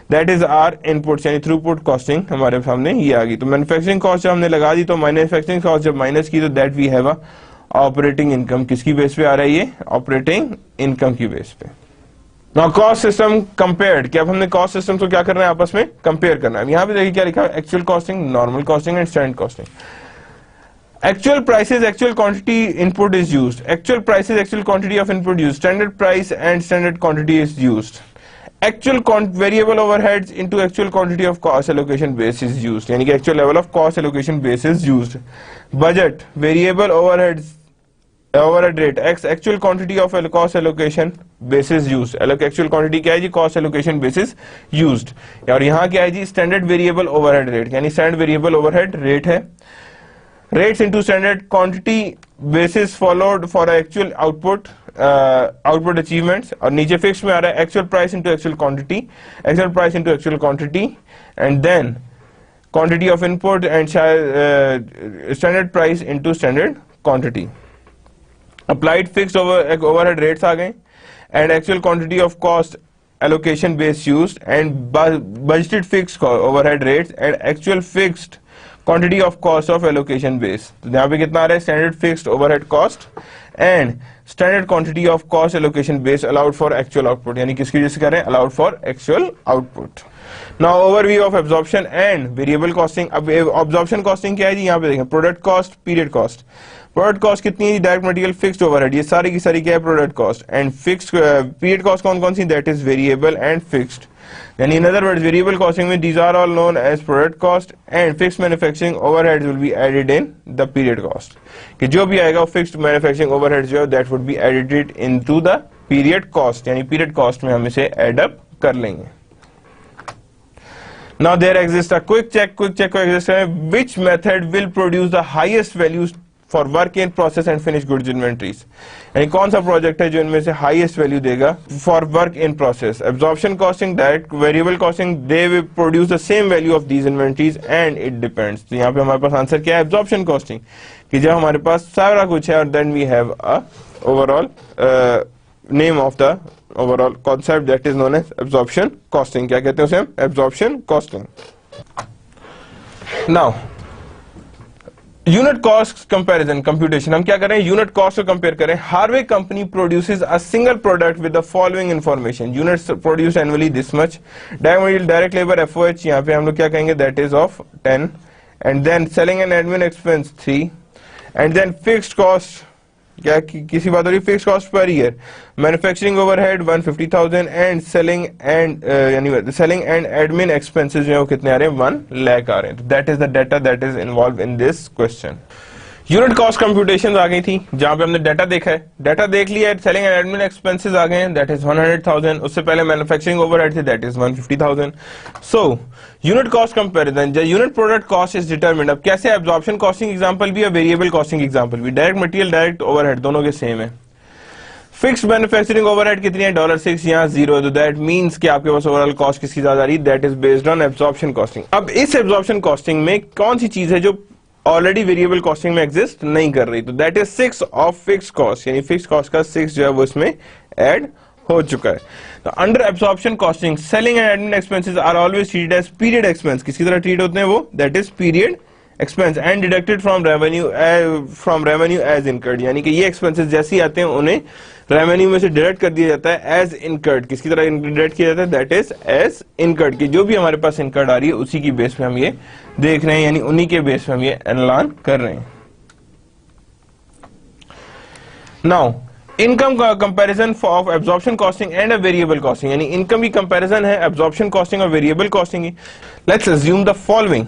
That is our inputs, यानी throughput costing हमारे सामने ये आ गई। तो मैन्युफैक्चरिंग कॉस्ट जब हमने लगा दी तो मैन्युफैक्चरिंग कॉस्ट जब माइनस की तो that we have a operating income किसकी बेस पे आ रहा है, ये ऑपरेटिंग इनकम की बेस पे। नाउ कॉस्ट सिस्टम कंपेयर्ड, कि अब हमने कॉस्ट सिस्टम को क्या करना है, आपस में कंपेयर करना है। यहां पे देखिए क्या लिखा है, actual costing, normal costing and standard costing. Actual prices, actual quantity input is used. Actual prices, actual quantity of input used. Standard price and standard quantity is used. Actual variable overheads into actual quantity of cost allocation base is used. यानी कि actual level of cost allocation base is used. Budget, variable overheads, overhead rate, actual quantity of cost allocation base is used. Actual quantity क्या है जी, cost allocation base is used. और यहाँ क्या है जी, standard variable overhead rate, यानी standard variable overhead rate है। Rates into standard quantity basis followed for actual output achievements, और नीचे fixed में आ रहा है actual price into actual quantity, actual price into actual quantity, and then quantity of input and standard price into standard quantity. Applied fixed overhead rates आ गए, and actual quantity of cost allocation base used, and budgeted fixed overhead rates and actual fixed quantity of cost of allocation base. तो यहाँ पे कितना आ रहा है, standard fixed overhead cost and standard quantity of cost allocation base allowed for actual output, यानी किसकी वजह से कह रहे हैं, allowed for actual output. Now overview of absorption and variable costing. अब absorption costing क्या है जी, यहाँ पे देखें, product cost, period cost. Product cost कितनी है, डायरेक्ट मटेरियल, फिक्स्ड ओवरहेड, ये सारी की सारी क्या है, product cost. And fixed period cost कौन कौन सी, that is variable and fixed. यानी in other words variable costing में these are all known as product cost, and fixed manufacturing overheads will be added in the period cost, कि जो भी आएगा fixed manufacturing overheads जो है that would be added into the period cost, यानी period cost में हम इसे एड अप कर लेंगे। Now there exists a quick check को exist है, which method will produce the highest values for work in process and finished goods inventories, यानी कौन सा प्रोजेक्ट है जो इनमें से हाईएस्ट वैल्यू देगा for work in process. Absorption costing, direct variable costing, they will produce the same value of these inventories and it depends. तो यहाँ पे हमारे पास आंसर क्या है, एब्जॉर्प्शन कॉस्टिंग, कि जब हमारे पास सारा कुछ है और then we have a overall name of the overall concept that is known as absorption costing. क्या कहते हैं उसे हम, absorption costing. Now unit cost comparison computation, हम क्या करें, यूनिट कॉस्ट को कंपेयर करें। Harvey company produces a single product with the following information, units produce annually this much, direct labour FOH यहाँ पे हम लोग क्या कहेंगे, that is of 10, and then selling and admin expense 3, and then fixed cost, क्या किसी बात हो रही, fixed cost per year, manufacturing overhead 150,000, and selling and admin expenses जो है वो कितने आ रहे हैं, 1 लाख आ रहे हैं। तो that is the data that is involve in this question. Unit cost computation आ गई थी, जहां पे हमने डाटा देखा है, डाटा देख लिया है, सेलिंग एंड एडमिन एक्सपेंसेस आ गए हैं, दैट इज 100,000, उससे पहले मैन्युफैक्चरिंग ओवरहेड थे, that is 150,000। So unit cost comparison, जो unit product cost is determined. अब कैसे, एब्जॉर्प्शन कॉस्टिंग एग्जांपल भी और वेरिएबल कॉस्टिंग एग्जांपल भी, डायरेक्ट मटेरियल डायरेक्ट ओवरहेड दोनों के सेम है। फिक्स्ड मैन्युफैक्चरिंग ओवरहेड कितनी है, $6, यहाँ 0, तो दैट मींस कि आपके पास ओवरऑल कॉस्ट किसकी ज्यादा आ रही है, that is based on absorption costing. अब इस एब्जॉर्प्शन कॉस्टिंग में कौन सी चीज है जो ऑलरेडी वेरिएबल कॉस्टिंग में एग्जिस्ट नहीं कर रही, तो that is 6 of fix cost, यानी फिक्स कॉस्ट का 6 जो है वो इसमें ऐड हो चुका है। तो under absorption costing selling and admin expenses are always treated as period expense, किसकी तरह ट्रीट होते हैं वो, that is period expense, and deducted from revenue as incurred, यानी कि ये एक्सपेंसेस जैसे ही आते हैं उन्हें रेवेन्यू में से डिडक्ट कर दिया जाता है एज इनकर्ड, किसकी तरह डिडक्ट किया जाता है, दैट इज एज इनकर्ड, कि जो भी हमारे पास इनकर्ड आ रही है उसी की बेस पे हम ये देख रहे हैं, यानी उन्हीं के बेस पे हम ये एलान कर रहे हैं। Now income comparison of absorption costing and variable costing, यानी इनकम की कंपैरिजन है एब्जॉर्प्शन कॉस्टिंग और वेरिएबल कॉस्टिंग की। Let's assume the following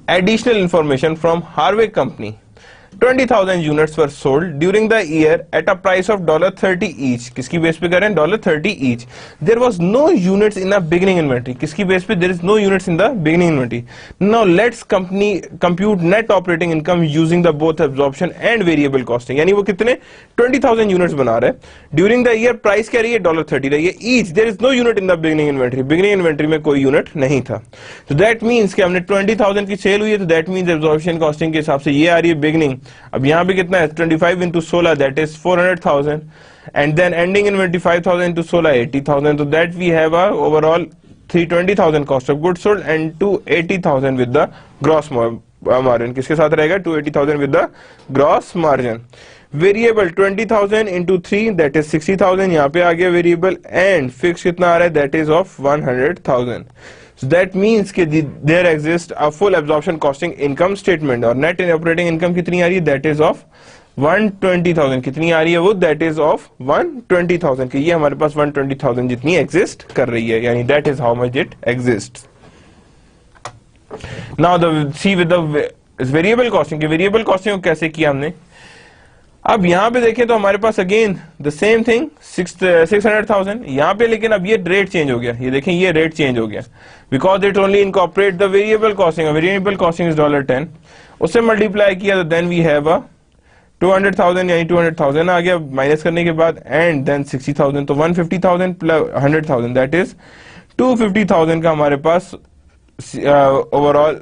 additional information from Harvey Company. 20,000 units were sold during the year at a price of $30 each. किसकी base पे करें, $30 each. There was no units in the beginning inventory. किसकी base पे, there is no units in the beginning inventory. Now let's compute net operating income using the both absorption and variable costing. यानी वो कितने 20,000 units बना रहे हैं। During the year price क्या रही है, $30 रही है each. There is no unit in the beginning inventory. Beginning inventory में कोई unit नहीं था। तो that means कि हमने 20,000 की सेल हुई है, तो that means absorption costing के हिसाब से ये आ रही है beginning। अब यहां पे कितना है, 25 into 16 that is 400,000, and then ending inventory 5,000 into 16 80,000, so that we have a overall 320,000 cost of goods sold and 280,000 with the gross margin किसके साथ रहेगा 280,000 with the gross margin. Variable 20,000 into 3 that is 60,000, यहाँ पे आ गया variable. And fix कितना आ रहा है that is of 100,000. So that means कि there exists a full absorption costing income statement. और net operating income कितनी आ रही है that is of 120,000. कितनी आ रही है वो that is of 120,000. कि ये हमारे पास 120,000 जितनी exist कर रही है, यानी that is how much it exists. Now the see with the variable costing. कि variable costing को कैसे किया हमने. अब यहाँ पे देखें तो हमारे पास अगेन द सेम थिंग 600,000 यहाँ पे, लेकिन अब ये रेट चेंज हो गया. ये देखें ये रेट चेंज हो गया because it only incorporate the variable costing. Variable costing is $10. उससे मल्टीप्लाई किया तो देन वी हैव अ 200,000 यानी 200,000 आ गया माइनस करने के बाद. एंड देन 60,000 तो 150,000 प्लस 100,000 दैट इज 250,000 का हमारे पास ओवरऑल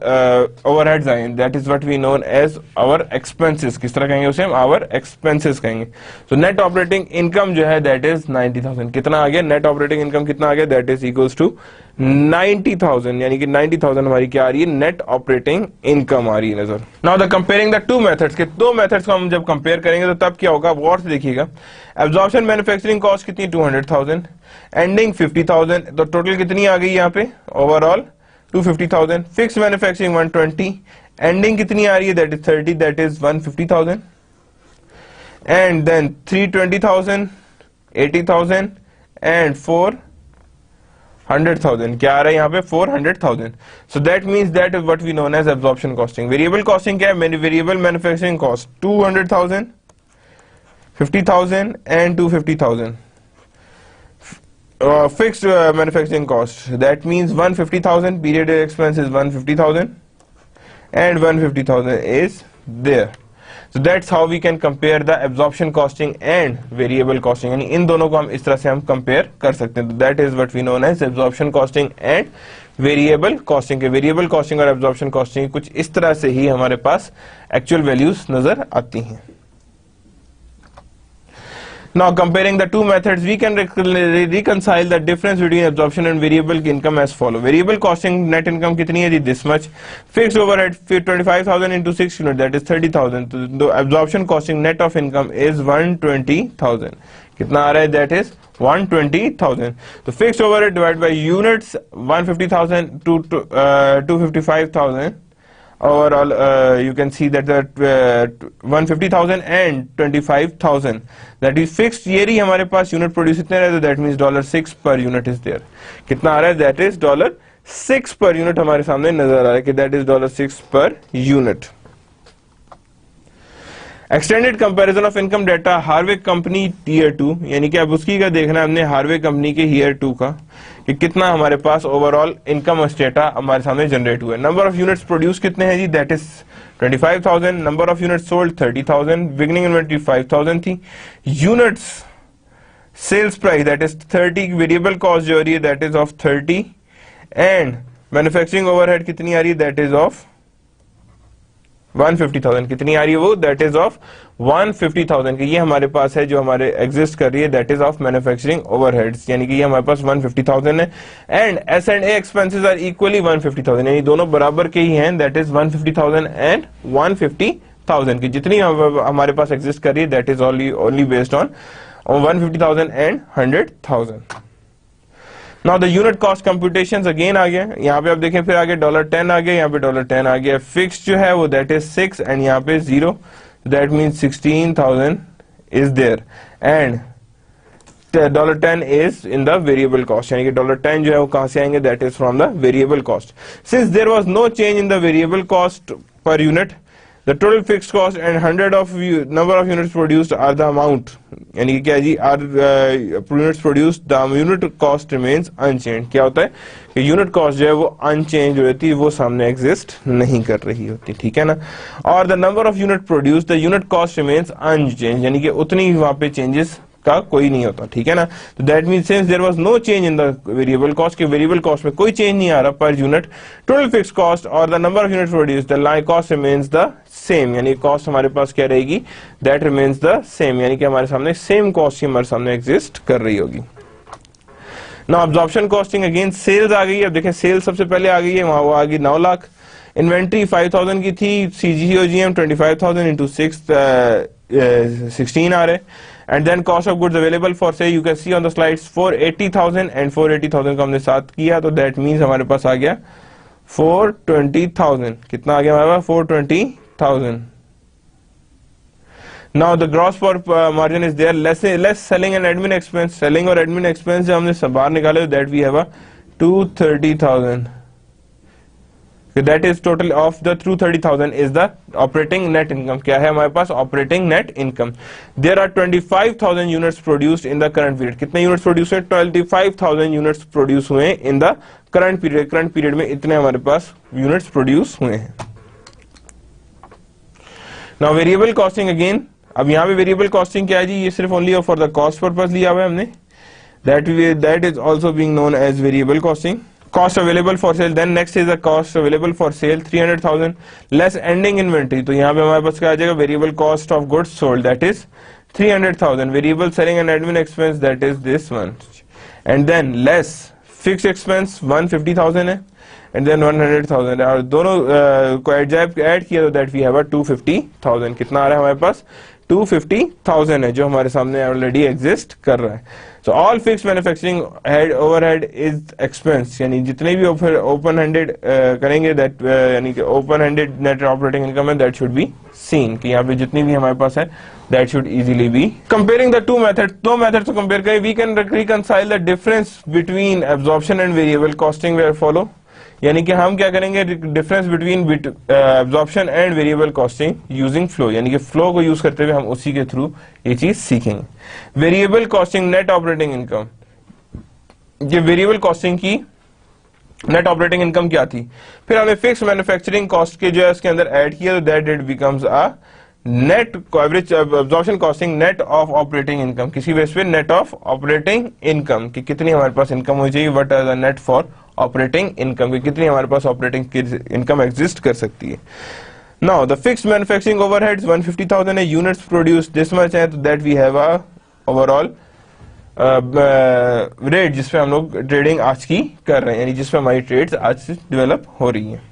ओवरहेड्स आए. That is what we known as our expenses. किस तरह कहेंगे उसे हम आवर एक्सपेंसेस कहेंगे. तो नेट ऑपरेटिंग इनकम जो है दैट इज 90,000. कितना आ गया नेट ऑपरेटिंग इनकम कितना आ गया दैट इज इक्वल्स टू 90,000. यानी कि 90,000 हमारी क्या आ रही है नेट ऑपरेटिंग इनकम आ रही है नजर. Now the comparing the two methods. के दो मेथड्स को हम जब कंपेयर करेंगे तो तब क्या होगा गौर से देखिएगा. एब्जॉर्प्शन मैन्युफैक्चरिंग कॉस्ट कितनी 200,000, एंडिंग 50,000. तो टोटल कितनी आ गई यहाँ पे ओवरऑल 250,000. फिक्स मैन्युफैक्चरिंग 120, एंडिंग कितनी आ रही है that is 30 that is 150,000. And then 320,000, 80,000 and 400,000. क्या आ रहा है यहाँ पे 400,000. So that means that is what we known as absorption costing. Variable costing क्या है variable manufacturing cost 200,000, 50,000 and 250,000. Fixed manufacturing cost that means 150,000. Period expense is 150,000 and 150,000 is there. So that's how we can compare the absorption costing and variable costing. यानी इन दोनों को हम इस तरह से हम compare कर सकते हैं. That is what we known as absorption costing and variable costing. के variable costing और absorption costing कुछ इस तरह से ही हमारे पास actual values नजर आती हैं. Now comparing the two methods, we can reconcile the difference between absorption and variable income as follow. Variable costing net income कितनी है जी this much. Fixed overhead 25,000 into 6 unit that is 30,000. The absorption costing net of income is 120,000. कितना आ रहा है that is 120,000. तो fixed overhead divided by units 150,000 to 255,000. Overall you can see that 150,000 and 25,000 that is fixed. ये रही हमारे पास unit produce इतने रहे तो that means $6 per unit is there. कितना आ रहा है that is $6 per unit हमारे सामने नजर आ रहा है कि that is $6 per unit. Extended comparison of income data Harvey company year 2, यानी कि अब उसकी का देखना है हमने हार्वे कंपनी के ईयर 2 का कि कितना हमारे पास ओवरऑल इनकम डेटा हमारे सामने जनरेट हुआ है. नंबर ऑफ यूनिट्स प्रोड्यूस कितने हैं जी that is 25,000. Number of units sold 30,000. Beginning inventory 5,000 थी. Units sales price that is 30. Variable cost जो आ रही है that is of 30 and manufacturing overhead कितनी आ रही है दैट इज ऑफ 150,000. कितनी आ रही है वो दैट इज ऑफ 150,000 की ये हमारे पास है जो हमारे एग्जिस्ट कर रही है that is of manufacturing overheads, यानी कि ये हमारे पास 150,000 है. And S&A expenses are equally 150,000, यानी दोनों बराबर के ही हैं दैट इज 150,000 एंड 150,000 की जितनी हमारे पास एग्जिस्ट कर रही है that is only based on 150,000 and 100,000. Now the unit cost computations again आ गया. यहाँ पे आप देखें फिर आगे $10 आ गया, यहाँ पे $10 आ गया. फिक्स जो है वो that is 6 एंड यहाँ पे 0 that means 16,000 is there and $10 is in the variable cost, यानी कि $10 जो है वो कहाँ से आएंगे that is from the variable cost. Since there was no change in the variable cost per unit, the total fixed cost and 100 of number of units produced are the amount, यानी कि क्या जी are units produced, the unit cost remains unchanged. क्या होता है कि unit cost जो है वो unchanged रहती है, वो सामने exist नहीं कर रही होती, ठीक है ना. और the number of unit produced, the unit cost remains unchanged, यानी कि उतनी वहाँ पे changes का कोई नहीं होता, ठीक है ना. तो that mean since there was no change in the variable cost, के वेरिएबल कॉस्ट में कोई चेंज नहीं आ रहा per unit, total fix cost और the number of unit produced the line cost remains the same, यानी कॉस्ट हमारे पास क्या रहेगी दैट रिमेंस द सेम, यानी कि हमारे सामने सेम कॉस्ट ही हमारे सामने एग्जिस्ट कर रही होगी. Now absorption costing again sales आ गई है. अब देखें सेल्स सबसे पहले आ गई है, वहां वो आ गई 9 लाख. इन्वेंट्री 5000 की थी, CGOGM 25,000 इंटू 16 आ रहे, and then cost of goods available for sale you can see on the slides 480,000 and 480,000 को हमने साथ किया, तो दैट मीन्स हमारे पास आ गया 420,000। कितना आ गया हमारे पास? 420,000। Now the gross profit margin is there, less selling and admin expense. Selling और admin expense जब हमने सब बाहर निकाले, that we have a 230,000. That is total of the 230,000 is the operating net income. क्या है हमारे पास? Operating net income. There are 25,000 units produced in the current period. कितने units produce हुए? 25,000 units produce हुए in the current period. Current period में इतने हमारे पास units produce हुए हैं. Now variable costing again. अब यहाँ पे वेरिएबल कॉस्टिंग क्या है जी? ये सिर्फ only for the cost purpose लिया हुआ है हमने, that is also being known as variable costing. Cost available for sale, then next is the cost available for sale 300,000 less ending inventory. तो यहाँ पे हमारे पास क्या आ जाएगा? Variable cost of goods sold, that is 300,000. Variable selling and admin expense, that is this one, and then less fix expense 150,000 है, and then 100,000 और दोनों को ऐड किया तो दैट वी हैव 250,000. कितना आ रहा है हमारे पास? 250,000 है जो हमारे सामने ऑलरेडी एग्जिस्ट कर रहा है. So all fix manufacturing head overhead is expense, यानी जितने भी ओपन हैंडेड करेंगे दैट यानी कि open handed net operating income है, दैट शुड बी सीन कि यहाँ पे जितनी भी हमारे पास है that should easily be. Comparing the two method, दो मेथड को कंपेयर करें, we can reconcile the difference between absorption and variable costing where follow. यानी कि हम क्या करेंगे? Difference between absorption and variable costing using flow, यानी कि फ्लो को यूज करते हुए हम उसी के थ्रू ये चीज सीखेंगे. Variable costing net operating income, ये वेरिएबल कॉस्टिंग की नेट ऑपरेटिंग इनकम क्या थी? फिर हमने फिक्स मैन्युफैक्चरिंग कॉस्ट के जो है उसके अंदर ऐड किया, तो that it becomes a net average absorption costing net of operating income. किसी बेस पे नेट ऑफ ऑपरेटिंग इनकम कि कितनी हमारे पास इनकम होनी चाहिए, what are the net for operating income की कितनी हमारे पास ऑपरेटिंग इनकम एग्जिस्ट कर सकती है. Now the fixed manufacturing overheads 150,000 है, यूनिट्स प्रोड्यूस दिस मच है, तो that we have a overall rate जिसपे हम लोग ट्रेडिंग आज की कर रहे हैं, यानी जिसपे हमारी ट्रेड्स आज से डेवलप हो रही हैं.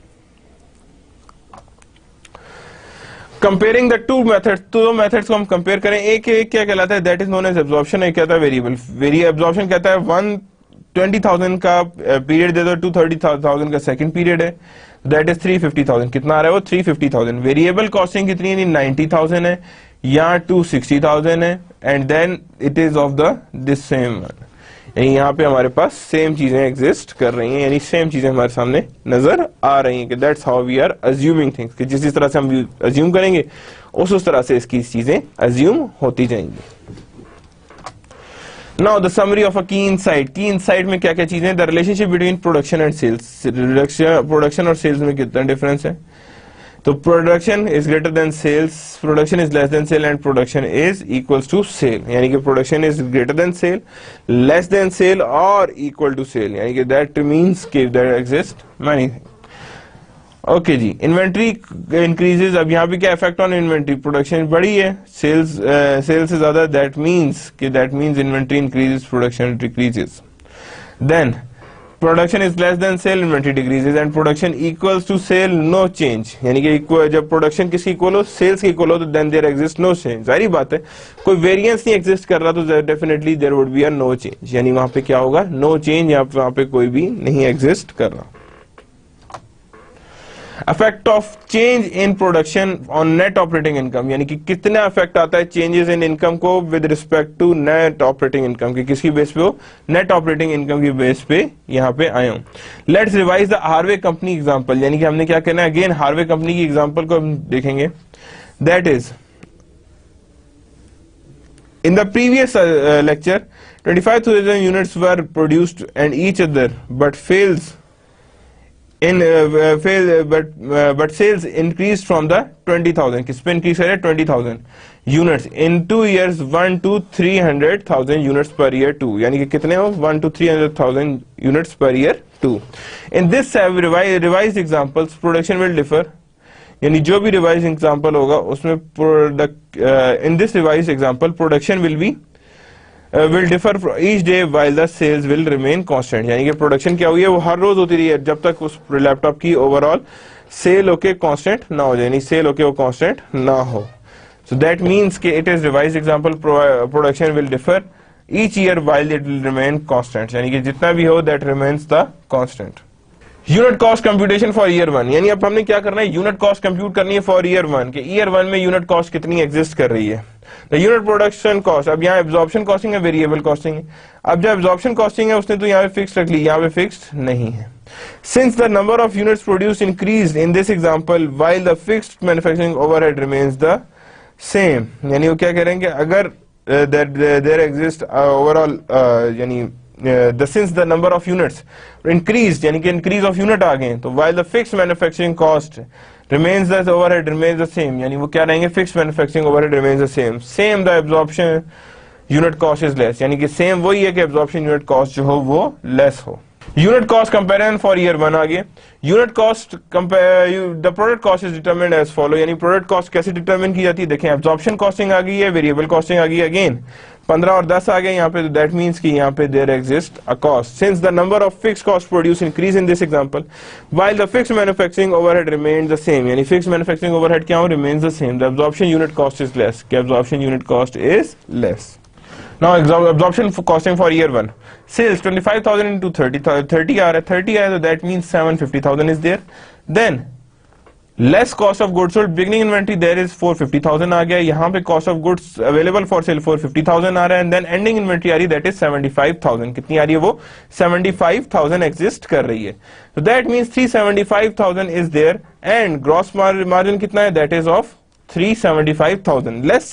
कंपेयरिंग द टू मेथड्स, दो मेथड्स को हम कंपेयर करें. एक क्या कहलाता है? That is known as absorption. एक कहता है वेरिएबल. एब्जॉर्प्शन कहता है 120,000 का पीरियड दे दो, 230,000 का सेकंड पीरियड है, दैट इज 350,000. कितना आ रहा है वो? 350,000. वेरिएबल कॉस्टिंग कितनी है? 90,000 है या 260,000 है, and then it is of the this same one. यानी यहाँ पे हमारे पास सेम चीजें एग्जिस्ट कर रही हैं, यानी सेम चीजें हमारे सामने नजर आ रही हैं कि that's how we are assuming things, कि जिस तरह से हम अज्यूम करेंगे उस तरह से इसकी चीजें अज्यूम होती जाएंगी. Now the summary of a key insight. Key insight में क्या क्या चीजें? The relationship between production and sales. Production और सेल्स में कितना डिफरेंस है? तो production is greater than sales, production is less than sale and production is equals to sale. यानी कि production is greater than sale, less than sale और equal to sale, यानी कि दैट मींस कि there exist many things. Okay जी. Inventory increases. अब यहाँ पे क्या इफेक्ट ऑन इन्वेंट्री? प्रोडक्शन बढ़ी है, सेल्स से ज्यादा, that means inventory increases, production decreases. Then production is less than sale, inventory decreases, and production equals to sale, no change. यानी कि जब प्रोडक्शन किसकी इक्वल हो? सेल्स की इक्वल हो, तो then there exist no change. जाहिर बात है कोई वेरिएंस नहीं एग्जिस्ट कर रहा तो definitely there would be a no change, यानी वहां पे क्या होगा? No change. वहां पे कोई भी नहीं एग्जिस्ट कर रहा. Effect of change in production on net operating income, यानी कि कितना इफेक्ट आता है चेंजेस इन इनकम को with respect to net operating income की. किसकी बेस पे हो? नेट ऑपरेटिंग इनकम की बेस पे यहाँ पे आए हूं. Let's revise the Harvey company example. यानी कि हमने क्या करना है? अगेन हार्वे कंपनी की एग्जांपल को हम देखेंगे. That is in the previous lecture 25,000 units were produced and each other but fails but sales increased from the 20,000. किस पे इंक्रीज करे? 20,000 units in 2 years 1 to 300,000 units per year 2. यानी कि कितने हो? 1 to 300,000 units per year 2. In this revised examples production will differ. यानी जो भी revised example होगा उसमें in this revised example production will differ each day while the sales will remain constant. यानी कि प्रोडक्शन क्या हुई है? वो हर रोज होती रही है जब तक उस लैपटॉप की ओवरऑल सेल होके कांस्टेंट ना हो जाए, यानी सेल होके वो कांस्टेंट ना हो. So that means कि it is revised example production will differ each year while it will remain constant, यानी कि जितना भी हो that remains the constant. Unit cost computation for year 1, यानी अब हमने क्या करना है, यूनिट कॉस्ट कंप्यूट करनी है फॉर ईयर 1 के ईयर 1 में यूनिट कॉस्ट कितनी एग्जिस्ट कर रही है. तो यूनिट प्रोडक्शन कॉस्ट, अब यहाँ एब्जॉर्प्शन कॉस्टिंग है, वेरिएबल कॉस्टिंग है. अब जो एब्जॉर्प्शन कॉस्टिंग है उसने तो यहाँ पे फिक्स रख ली, यहाँ पे फिक्स्ड नहीं है. Since the number of units produced increase in this example while the fixed manufacturing overhead remains the same, यानी वो क्या करेंगे, अगर देयर एग्जिस्ट ओवरऑल, यानी since the number of units increased, यानी कि increase of unit आ गए, तो while the fixed manufacturing cost remains the overhead remains the same, यानी वो क्या रहेंगे, fixed manufacturing overhead remains the same the absorption unit cost is less, यानी कि same वही है कि absorption unit cost जो हो वो less हो. Unit cost comparison for year 1 आगे. Unit cost the product cost is determined as follow, यानी प्रोडक्ट कॉस्ट कैसे डिटरमिन की जाती है, देखें एब्जॉर्प्शन कॉस्टिंग आ गई है, वेरिएबल कॉस्टिंग आ गई है, अगेन 15 और 10 आ गए यहाँ पे, दैट मींस कि यहाँ पे there exist a cost. Since the number of fix cost produce increase in this example while the fix manufacturing overhead remains the same, यानी फिक्स मैन्युफैक्चरिंग ओवरहेड क्या हो, remains the same. The absorption unit cost is less, कि absorption unit cost is less. Now absorption costing for year 1, sales 25,000 into 30 aa raha, 30 aaya, so that means 750,000 is there. Then less cost of goods sold, beginning inventory there is 450,000 आ गया, यहाँ पे cost of goods available for sale 450,000 आ रहा है, and then ending inventory आ रही, that is 75,000. कितनी आ रही है वो, 75,000 exist कर रही है. So that means 375,000 is there, and gross margin कितना है, that is of 375,000. Less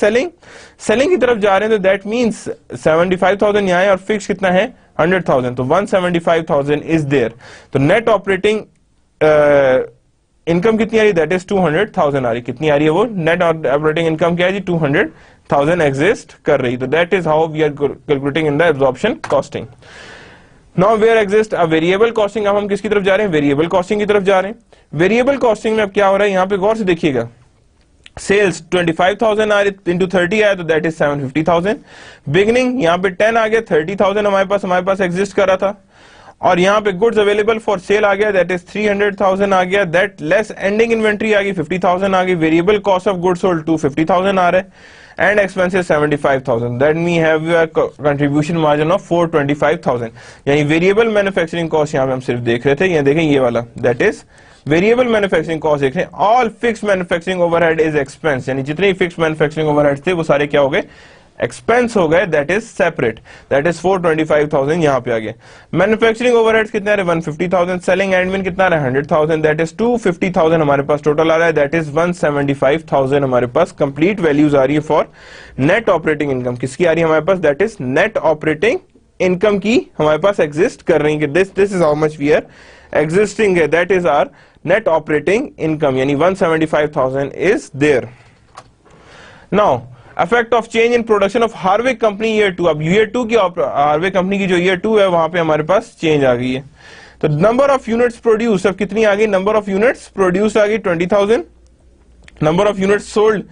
selling की तरफ जा रहे हैं, तो दैट मींस 75,000 यहाँ है और फिक्स कितना है 100,000, तो 175,000 इज देयर. तो नेट ऑपरेटिंग इनकम कितनी आ रही, दैट इज 200,000 आ रही. कितनी आ रही है वो, नेट ऑपरेटिंग इनकम क्या है जी, 200,000 एग्जिस्ट कर रही. तो that is how we are calculating in the absorption costing. Now where exist a variable costing. अब हम किसकी तरफ जा रहे हैं, वेरिएबल कॉस्टिंग की तरफ जा रहे हैं. वेरिएबल कॉस्टिंग में अब क्या हो रहा है, यहाँ पे गौर से देखिएगा, सेल्स 25,000 आ रही इंटू 30 आया, तो दैट इज 750,000. बिगनिंग यहाँ पे 10 आ गया, 30,000 हमारे पास एग्जिस्ट कर रहा था, और यहाँ पे गुड्स अवेलेबल फॉर सेल आ गया, दैट इज 300,000 आ गया. दैट लेस एंडिंग इन्वेंट्री आ गई, 50,000 आ गई. Variable cost of goods sold 250,000 आ रहा है, and expenses 75,000. That me have a contribution margin of 425,000. यानी वेरिएबल मैन्युफैक्चरिंग कॉस्ट यहाँ पे हम सिर्फ देख रहे थे, यहाँ देखें ये वाला, that is variable manufacturing cost देख रहे हैं. All fix manufacturing overhead is expense, यानी जितने फिक्स मैन्युफैक्चरिंग ओवरहेड थे वो सारे क्या हो गए, एक्सपेंस हो गए, that is separate. That is 425,000 यहाँ पे आ गए. मैन्युफैक्चरिंग ओवरहेड्स कितने आ रहे, 150,000. सेलिंग एडमिन कितना आ रहा है, 100,000, दैट इज 250,000 हमारे पास टोटल आ रहा है, दैट इज 175,000 हमारे पास कंप्लीट वैल्यूज आ रही है फॉर नेट ऑपरेटिंग इनकम. किसकी आ रही है हमारे पास, that is net operating income की हमारे पास एग्जिस्ट कर रही है. This is how much we are existing है, that is our net operating income, यानी 175,000 is there. Now effect of change in production of Harvey company year 2. अब year 2 की Harvey company की जो year 2 है वहां पे हमारे पास change आ गई है. तो number of units produced अब कितनी आ गई, number of units produced आ गई 20,000, number of units sold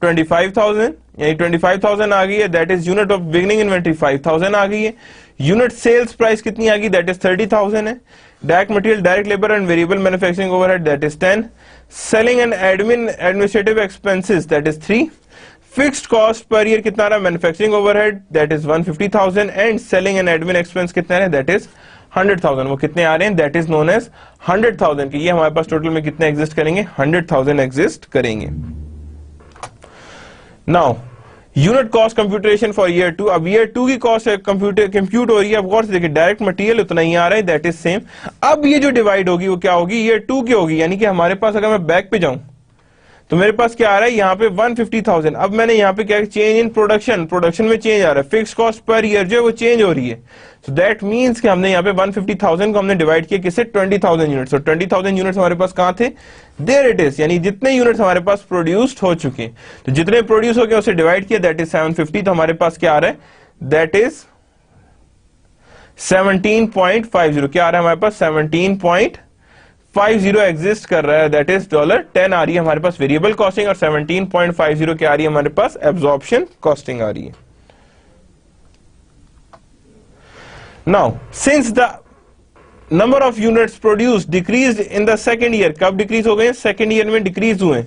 25,000, यानी 25,000 आ गई है. That is unit of beginning inventory 5,000 आ गई है. यूनिट सेल्स प्राइस कितनी आ गई, दैट इज 30,000 है. Direct material, direct labour and variable manufacturing overhead, that is 10. Selling and administrative expenses, that is 3. Fixed cost per year कितना रहा, manufacturing overhead, that is 150,000, and selling and admin expense कितना है, that is 100,000. वो कितने आ रहे हैं, that is known as 100,000 की. ये हमारे पास टोटल में कितने एग्जिस्ट करेंगे, 100,000 एग्जिस्ट करेंगे. Now unit cost computation for year 2. अब ईयर 2 की कॉस्ट कंप्यूट हो रही है. अब गौर से देखिए, डायरेक्ट मटेरियल उतना ही आ रहा है, दैट इज सेम. अब ये जो डिवाइड होगी वो क्या होगी, ईयर 2 की होगी. यानी कि हमारे पास अगर मैं बैक पे जाऊं तो मेरे पास क्या आ रहा है, यहाँ पे 150,000. अब मैंने यहाँ पे क्या, चेंज इन प्रोडक्शन में चेंज आ रहा है. फिक्स कॉस्ट पर ईयर जो है वो चेंज हो रही है. सो दैट मींस कि हमने यहाँ पे 150,000 को हमने डिवाइड किया किससे, 20,000 यूनिट्स. और 20,000 यूनिट्स हमारे पास कहाँ थे, देयर इट इज, यानी जितने यूनिट्स हमारे पास प्रोड्यूस्ड हो चुके, तो जितने प्रोड्यूस हो गए उसे डिवाइड किया, दैट इज 750. तो हमारे पास क्या आ रहा है, दैट इज 17.50. क्या आ रहा है हमारे पास, 17.50 एग्जिस्ट कर रहा है, दैट इज $10 आ रही है हमारे पास वेरिएबल कॉस्टिंग, और 17.50 क्या आ रही है हमारे पास, एब्जॉर्प्शन कॉस्टिंग आ रही है. Now since the number of units produce decrease in the second year, कब डिक्रीज हो गए? सेकेंड ईयर में डिक्रीज हुए।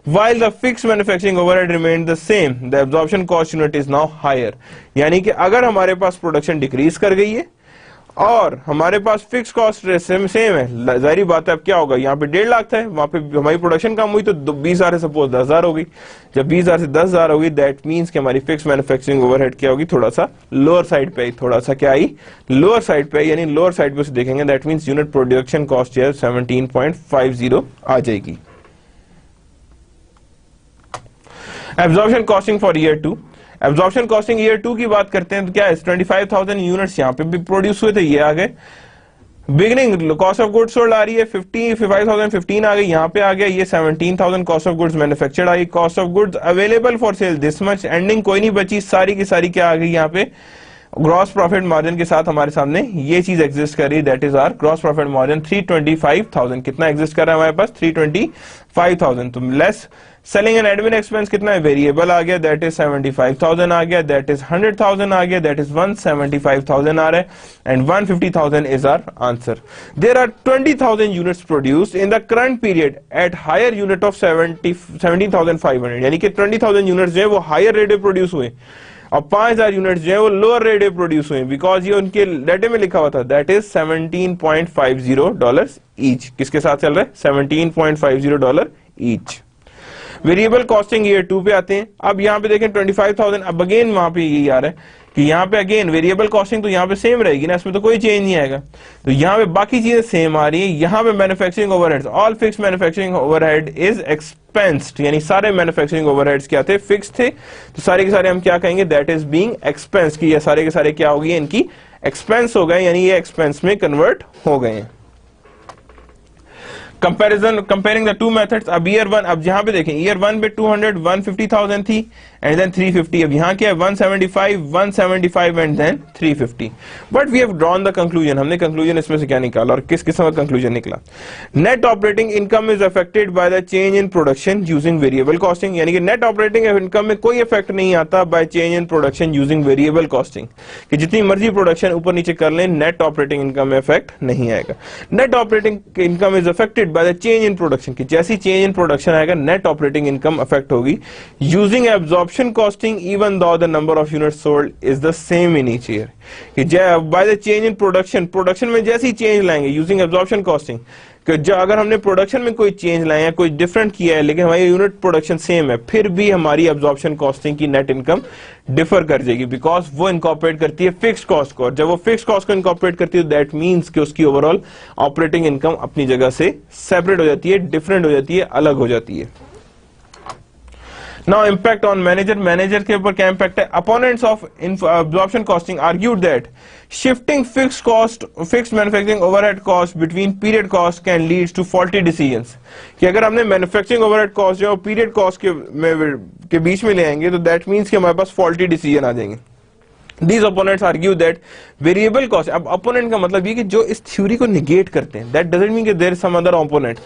While the fix manufacturing overhead remain the same, the absorption cost unit is now higher. यानी कि अगर हमारे पास production decrease कर गई है और हमारे पास फिक्स कॉस्ट सेम है, जाहिर बात है अब क्या होगा, यहाँ पे 1.5 लाख था, वहां पे हमारी प्रोडक्शन कम हुई तो 20,000 है, सपोज 10,000 हो गई। जब 20,000 से 10,000 हो गई, दैट मींस कि हमारी फिक्स मैन्युफैक्चरिंग ओवरहेड क्या होगी, थोड़ा सा लोअर साइड पे आई, थोड़ा सा क्या आई, लोअर साइड पे, यानी लोअर साइड पे उसे देखेंगे, that means unit production cost 17.50 आ जाएगी। Absorption costing for year 2, absorption costing year 2 की बात करते हैं तो क्या है, 25,000 यूनिट्स यहाँ पे भी प्रोड्यूस हुए थे, ये आ गए। Beginning cost of goods sold आ रही है 55,015 आ गई, यहाँ पे आ गया ये 17,000 cost of goods manufactured I. Cost of goods available for cell this much, ending कोई नहीं बची, सारी की सारी क्या आ गई यहाँ पे, ग्रॉस प्रॉफिट मार्जिन के साथ हमारे सामने ये चीज एग्जिस्ट कर रही है, that is our gross profit margin 325,000। कितना एग्जिस्ट कर रहा है हमारे पास, 325,000। तो less selling and admin expense कितना है, वेरिएबल आ गया, दैट इज 75,000 आ गया, दैट इज 100,000 आ गया, दैट इज 175,000 आ रहा है, and 150,000 is our answer. There are 20,000 units produced in the current period at higher unit of 17,500, यानी कि 20,000 यूनिट्स जो है वो हायर रेट पे प्रोड्यूस हुए और 5,000 यूनिट्स जो है वो लोअर रेट पे प्रोड्यूस हुए, बिकॉज ये उनके डाटे में लिखा हुआ था, दैट इज $17.50 ईच। किसके साथ चल रहा है, $17.50 ईच। वेरिएबल कॉस्टिंग ईयर 2 पे आते हैं। अब यहाँ पे देखें 25,000, अब अगेन वहां पे यही आ रहा है कि यहाँ पे अगेन वेरिएबल कॉस्टिंग तो यहाँ पे सेम रहेगी ना, इसमें तो कोई चेंज नहीं आएगा, तो यहाँ पे बाकी चीजें सेम आ रही है। यहाँ पे manufacturing overheads, all fix manufacturing overhead is expensed, यानी सारे मैन्युफैक्चरिंग ओवरहेड्स क्या थे, फिक्स थे, तो सारे के सारे हम क्या कहेंगे, दैट इज बीइंग एक्सपेंस, की ये सारे के सारे क्या हो गए, इनकी एक्सपेंस हो गए, यानी ये एक्सपेंस में कन्वर्ट हो गए हैं। Comparison, comparing the two methods. अब ईयर 1, अब यहां पे देखें ईयर 1 पे 200 150,000 थी एंड देन 350, अब यहां क्या है 175 and then 350। But we have drawn the conclusion, हमने कंक्लूजन इसमें से क्या निकाला और किस किस्म का कंक्लूजन निकला, net operating income is affected by the change in production using variable costing, यानी कि नेट ऑपरेटिंग इनकम में कोई इफेक्ट नहीं आता by change in production using variable costing, कि जितनी मर्जी प्रोडक्शन ऊपर नीचे कर लें नेट ऑपरेटिंग इनकम में इफेक्ट नहीं आएगा। Net operating income is affected by the change in production, कि जैसी चेंज इन प्रोडक्शन आएगा नेट ऑपरेटिंग इनकम अफेक्ट होगी, using absorption costing even though the number of units sold is the same in each year, कि by the change in production, production में जैसी change लाएंगे using absorption costing, कि अगर हमने production में कोई चेंज लाया है, कोई डिफरेंट किया है, लेकिन हमारी यूनिट प्रोडक्शन सेम है, फिर भी हमारी एब्जॉर्प्शन कॉस्टिंग की नेट इनकम डिफर कर जाएगी, बिकॉज वो इनकॉर्पोरेट करती है फिक्स कॉस्ट को, और जब वो फिक्स कॉस्ट को इनकॉर्पोरेट करती है दैट मींस कि उसकी ओवरऑल ऑपरेटिंग इनकम अपनी जगह से सेपरेट हो जाती है, डिफरेंट हो जाती है, अलग हो जाती है। Now impact on manager, manager के ऊपर क्या इम्पैक्ट है, opponents of absorption costing argued that shifting fixed manufacturing overhead cost between period cost can lead to faulty decisions, कि अगर हमने मैन्युफैक्चरिंग ओवरहेड कॉस्ट जो पीरियड कॉस्ट के बीच में ले आएंगे तो दैट मींस कि हमारे पास फॉल्टी डिसीजन आ जाएंगे। These opponents argue that variable cost, अब opponent का मतलब ये कि जो इस थ्योरी को निगेट करते हैं, that doesn't mean कि there is some other opponent.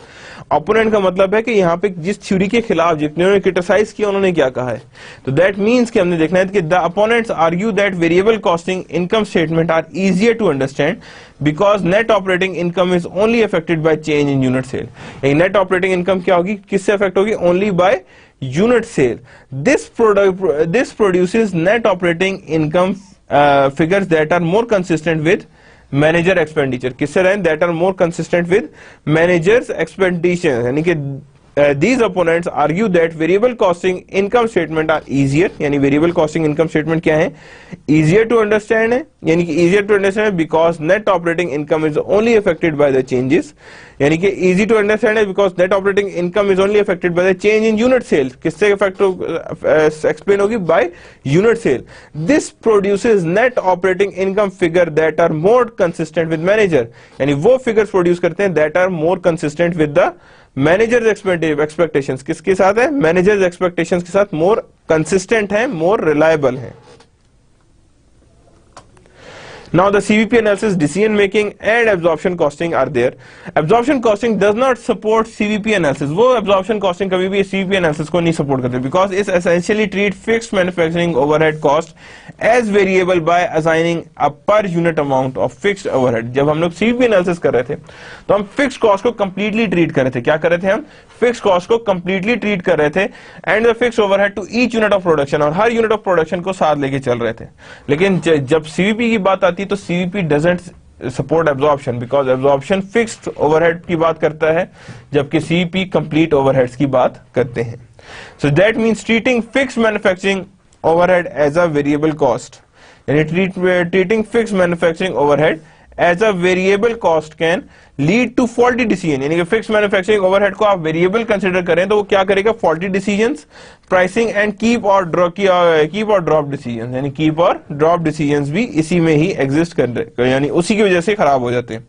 Opponent का मतलब है कि यहाँ पे जिस थ्योरी के खिलाफ जितने क्रिटिसाइज किया उन्होंने क्या कहा है, तो that means कि हमने देखना है कि the opponents argue that variable costing income statement are easier to understand because net operating income is only affected by change in unit sale. net operating income क्या होगी, किससे affect होगी, only by unit sale. This produces net operating income figures that are more consistent with manager expenditure. किससे रहें, that are more consistent with managers expenditure, यानी कि these opponents argue that variable costing income statement are easier, यानी variable costing income statement क्या है, easier to understand है, यानी कि easier to understand because net operating income is only affected by the changes, यानी कि easy to understand है because net operating income is only affected by the change in unit sales, किससे affect explain होगी, by unit sale. This produces net operating income figure that are more consistent with manager, यानी वो figures produce करते हैं that are more consistent with the managers expectations, किसके साथ है, managers expectations के साथ मोर कंसिस्टेंट है, मोर रिलायबल है। Now the CVP analysis, decision making and absorption costing are there. Absorption costing does not support CVP analysis. वो absorption costing कभी भी CVP analysis को नहीं support करते because it essentially treat fixed manufacturing overhead cost as variable by assigning a per unit amount of fixed overhead. जब हम लोग CVP analysis कर रहे थे तो हम fixed cost को completely treat कर रहे थे. क्या कर रहे थे हम? Fixed cost को completely treat कर रहे थे and the fixed overhead to each unit of production, और हर unit of production को साथ लेके चल रहे थे. लेकिन जब CVP की बात आती है तो CVP doesn't support absorption because absorption fixed overhead की बात करता है जबकि CVP complete overheads की बात करते हैं. So that means treating fixed manufacturing overhead as a variable cost. यानी treating fixed manufacturing overhead as a variable cost can lead to faulty decision. यानी कि fixed manufacturing overhead को आप variable consider करें तो वो क्या करेगा? Faulty decisions, pricing and keep or drop decisions. यानी keep और drop decisions भी इसी में ही exist कर रहे, यानी उसी की वजह से खराब हो जाते हैं.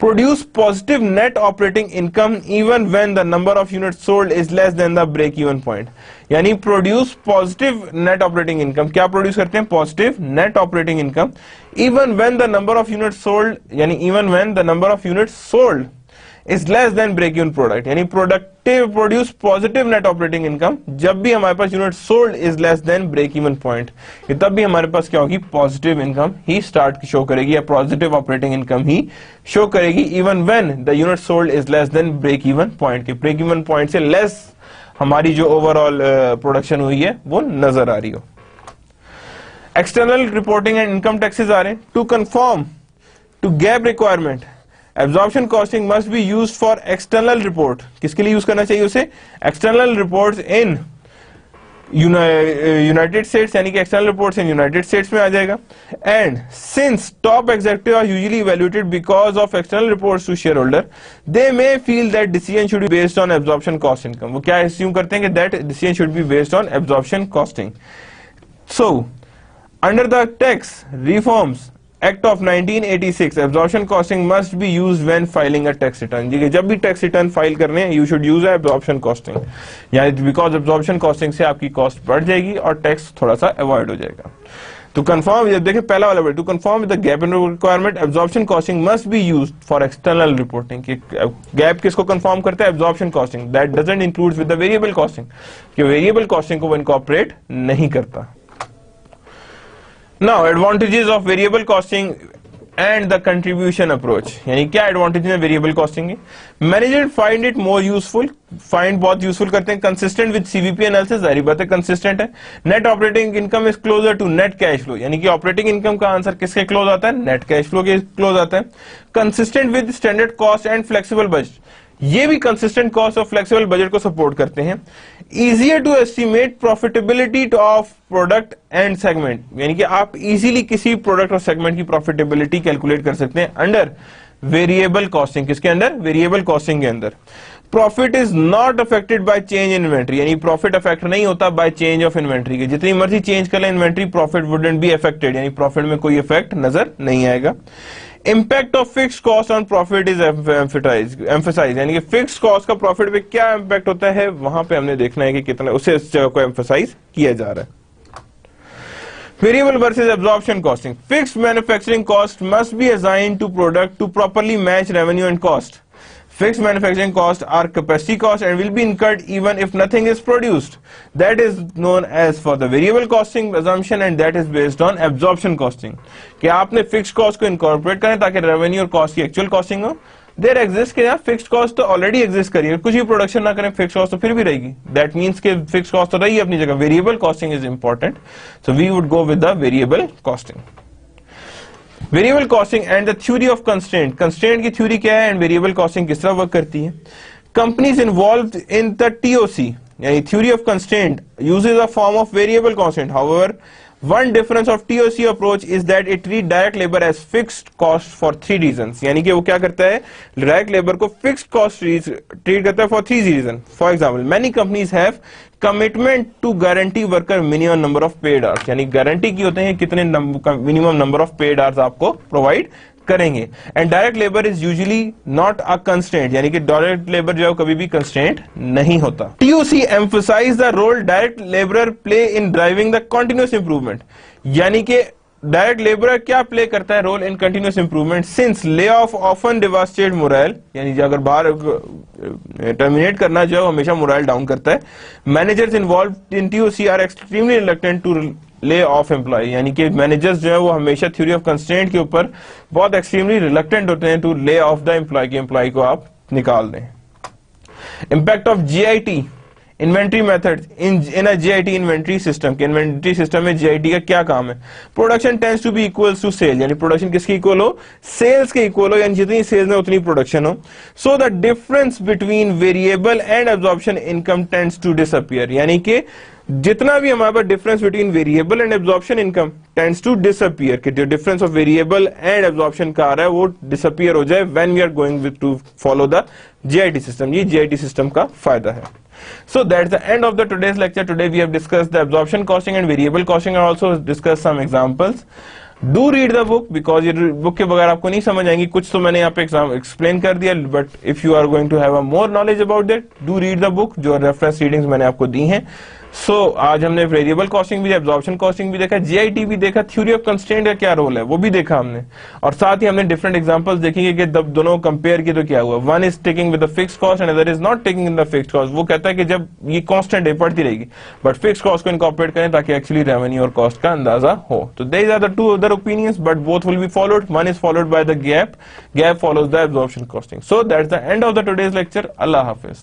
Produce positive net operating income even when the number of units sold is less than the break-even point. यानी produce positive net operating income. क्या produce करते हैं? Positive net operating income even when the number of units sold, यानी even when the number of units sold is less than break-even product. यानी produce positive net operating income जब भी हमारे पास unit sold is less than break-even point. ये तब भी हमारे पास क्या होगी? Positive income ही start शो करेगी या positive operating income ही शो करेगी even when the unit sold is less than break-even point. कि break-even point से less हमारी जो overall production हुई है वो नजर आ रही हो. External reporting and income taxes आ रहे हैं. To conform to GAAP requirement, absorption costing must be used for external report. किसके लिए यूज करना चाहिए उसे? External reports in United States, यानी कि external reports in United States में आ जाएगा. And since top executives are usually evaluated because of external reports to shareholder, they may feel that decision should be based on absorption cost income. वो क्या assume करते हैं कि that decision should be based on absorption costing. So under the Tax Reforms Act of 1986, absorption costing must be used when filing a tax return. जब भी tax return file करने हैं, you should use absorption costing. यानी because absorption costing से आपकी cost बढ़ जाएगी और tax थोड़ा सा avoid हो जाएगा. To confirm, जब देखें पहला वाला word, to confirm with the GAAP requirement, absorption costing must be used for external reporting. कि GAAP किसको confirm करता है? Absorption costing. That doesn't include with the variable costing. कि variable costing को वो incorporate नहीं करता. Now advantages of variable costing and the contribution approach. यानी क्या advantages है variable costing के? Management find it more useful, find बहुत useful करते हैं. Consistent with CVP analysis, जाहिर बात है consistent है. Net operating income is closer to net cash flow. यानी कि operating income का आंसर किसके close आता है? Net cash flow के close आता है. Consistent with standard cost and flexible budget. ये भी कंसिस्टेंट कॉस्ट और फ्लेक्सिबल बजट को सपोर्ट करते हैं. Easier to estimate profitability of product and segment, यानी कि आप इजीली किसी प्रोडक्ट और सेगमेंट की प्रॉफिटेबिलिटी कैलकुलेट कर सकते हैं अंडर वेरिएबल कॉस्टिंग. किसके अंदर? वेरिएबल कॉस्टिंग के अंदर. Profit is not affected by change in inventory, यानी प्रॉफिट अफेक्ट नहीं होता बाय चेंज ऑफ इन्वेंट्री के. जितनी मर्जी चेंज कर ले inventory, profit wouldn't be affected, यानी प्रॉफिट में कोई इफेक्ट नजर नहीं आएगा. Impact of fix cost on profit is emphasize, यानी कि फिक्स कॉस्ट का प्रॉफिट पे क्या इम्पैक्ट होता है वहां पे हमने देखना है कि कितना उसे इस जगह को एम्फसाइज किया जा रहा है. Variable versus absorption costing. Fixed manufacturing cost must be assigned to product to properly match revenue and cost. Fixed manufacturing costs are capacity costs and will be incurred even if nothing is produced. That is known as for the variable costing assumption and that is based on absorption costing. कि आपने fixed cost को incorporate करें ताकि revenue और cost की actual costing हो. There exists कि यार fixed cost तो already exist करिए, कुछ भी production ना करें fixed cost तो फिर भी रहेगी. That means कि fixed cost तो रही अपनी जगह. Variable costing is important, so we would go with the variable costing. Variable costing and the theory of constraint. Constraint की थ्योरी क्या है एंड वेरिएबल कॉस्टिंग किस तरह वर्क करती है? Companies involved in the TOC यानी theory of constraint uses a form of variable constant. However one difference of TOC approach is that it treat direct labor as fixed cost for 3 reasons. यानी कि वो क्या करता है? direct labor को fixed cost treat करता है for 3 reasons. For example, many companies have commitment to guarantee worker minimum number of paid hours. यानी गारंटी की होते हैं कितने minimum number of paid hours आपको provide करेंगे. And direct labour is usually not a constraint, यानी कि direct labour जो है कभी भी कंस्ट्रेंट नहीं होता. TOC emphasize the role direct labour play in driving the continuous improvement, यानी कि डायरेक्ट लेबरर क्या प्ले करता है role in continuous improvement, since lay off often devastate morale, यानी अगर बाहर टर्मिनेट करना जो है हमेशा मोरल डाउन करता है। Managers involve in TOC are extremely reluctant to lay off employ, यानी कि मैनेजर्स जो है वो हमेशा थ्योरी ऑफ कंस्ट्रेंट के ऊपर बहुत एक्सट्रीमली रिलक्टेंट होते हैं to lay off the employ, की एम्प्लॉय को आप निकाल दें। Impact of GIT inventory method in a GIT inventory system, के इन्वेंट्री सिस्टम में जीआईटी का क्या काम है। Production tends to be equals to sale, यानी प्रोडक्शन किसके इक्वल हो, सेल्स के इक्वल हो, यानी जितनी सेल्स में उतनी प्रोडक्शन हो। So the difference between variable and absorption income tends to disappear, यानी कि जितना भी हमारे पास difference between variable and absorption income tends to disappear, कि जो difference of variable and absorption का आ रहा है वो डिसअपीयर हो जाए when we are going to follow the GIT system. ये जीआईटी सिस्टम का फायदा है। So that's the end of the today's lecture. Today we have discussed the absorption costing and variable costing and also discussed some examples. Do read the book because ये book के बगैर आपको नहीं समझ आएंगी। कुछ तो मैंने यहाँ पे एक्सप्लेन कर दिया, but if you are going to have a more knowledge about that, do read the book। जो रेफरेंस रीडिंग्स मैंने आपको दी हैं। आज हमने वेरिएबल कॉस्टिंग भी, एब्जॉर्प्शन कॉस्टिंग भी देखा, जीआईटी भी देखा, थ्योरी ऑफ कंस्ट्रेंट का क्या रोल है वो भी देखा हमने, और साथ ही हमने डिफरेंट एग्जांपल्स देखेंगे कि जब दोनों कंपेयर की तो क्या हुआ। One is taking with the fixed cost and other is not taking in the fixed cost. वो कहता है कि जब ये कांस्टेंट है बढ़ती रहेगी, बट फिक्स्ड कॉस्ट को इनकॉर्पोरेट करें ताकि एक्चुअली रेवेन्यू और कॉस्ट का अंदाजा हो। तो there are the two other opinions but both will be followed. One is followed by the gap, gap follows the absorption costing. So that's the end of the today's lecture. अल्लाह हाफिज।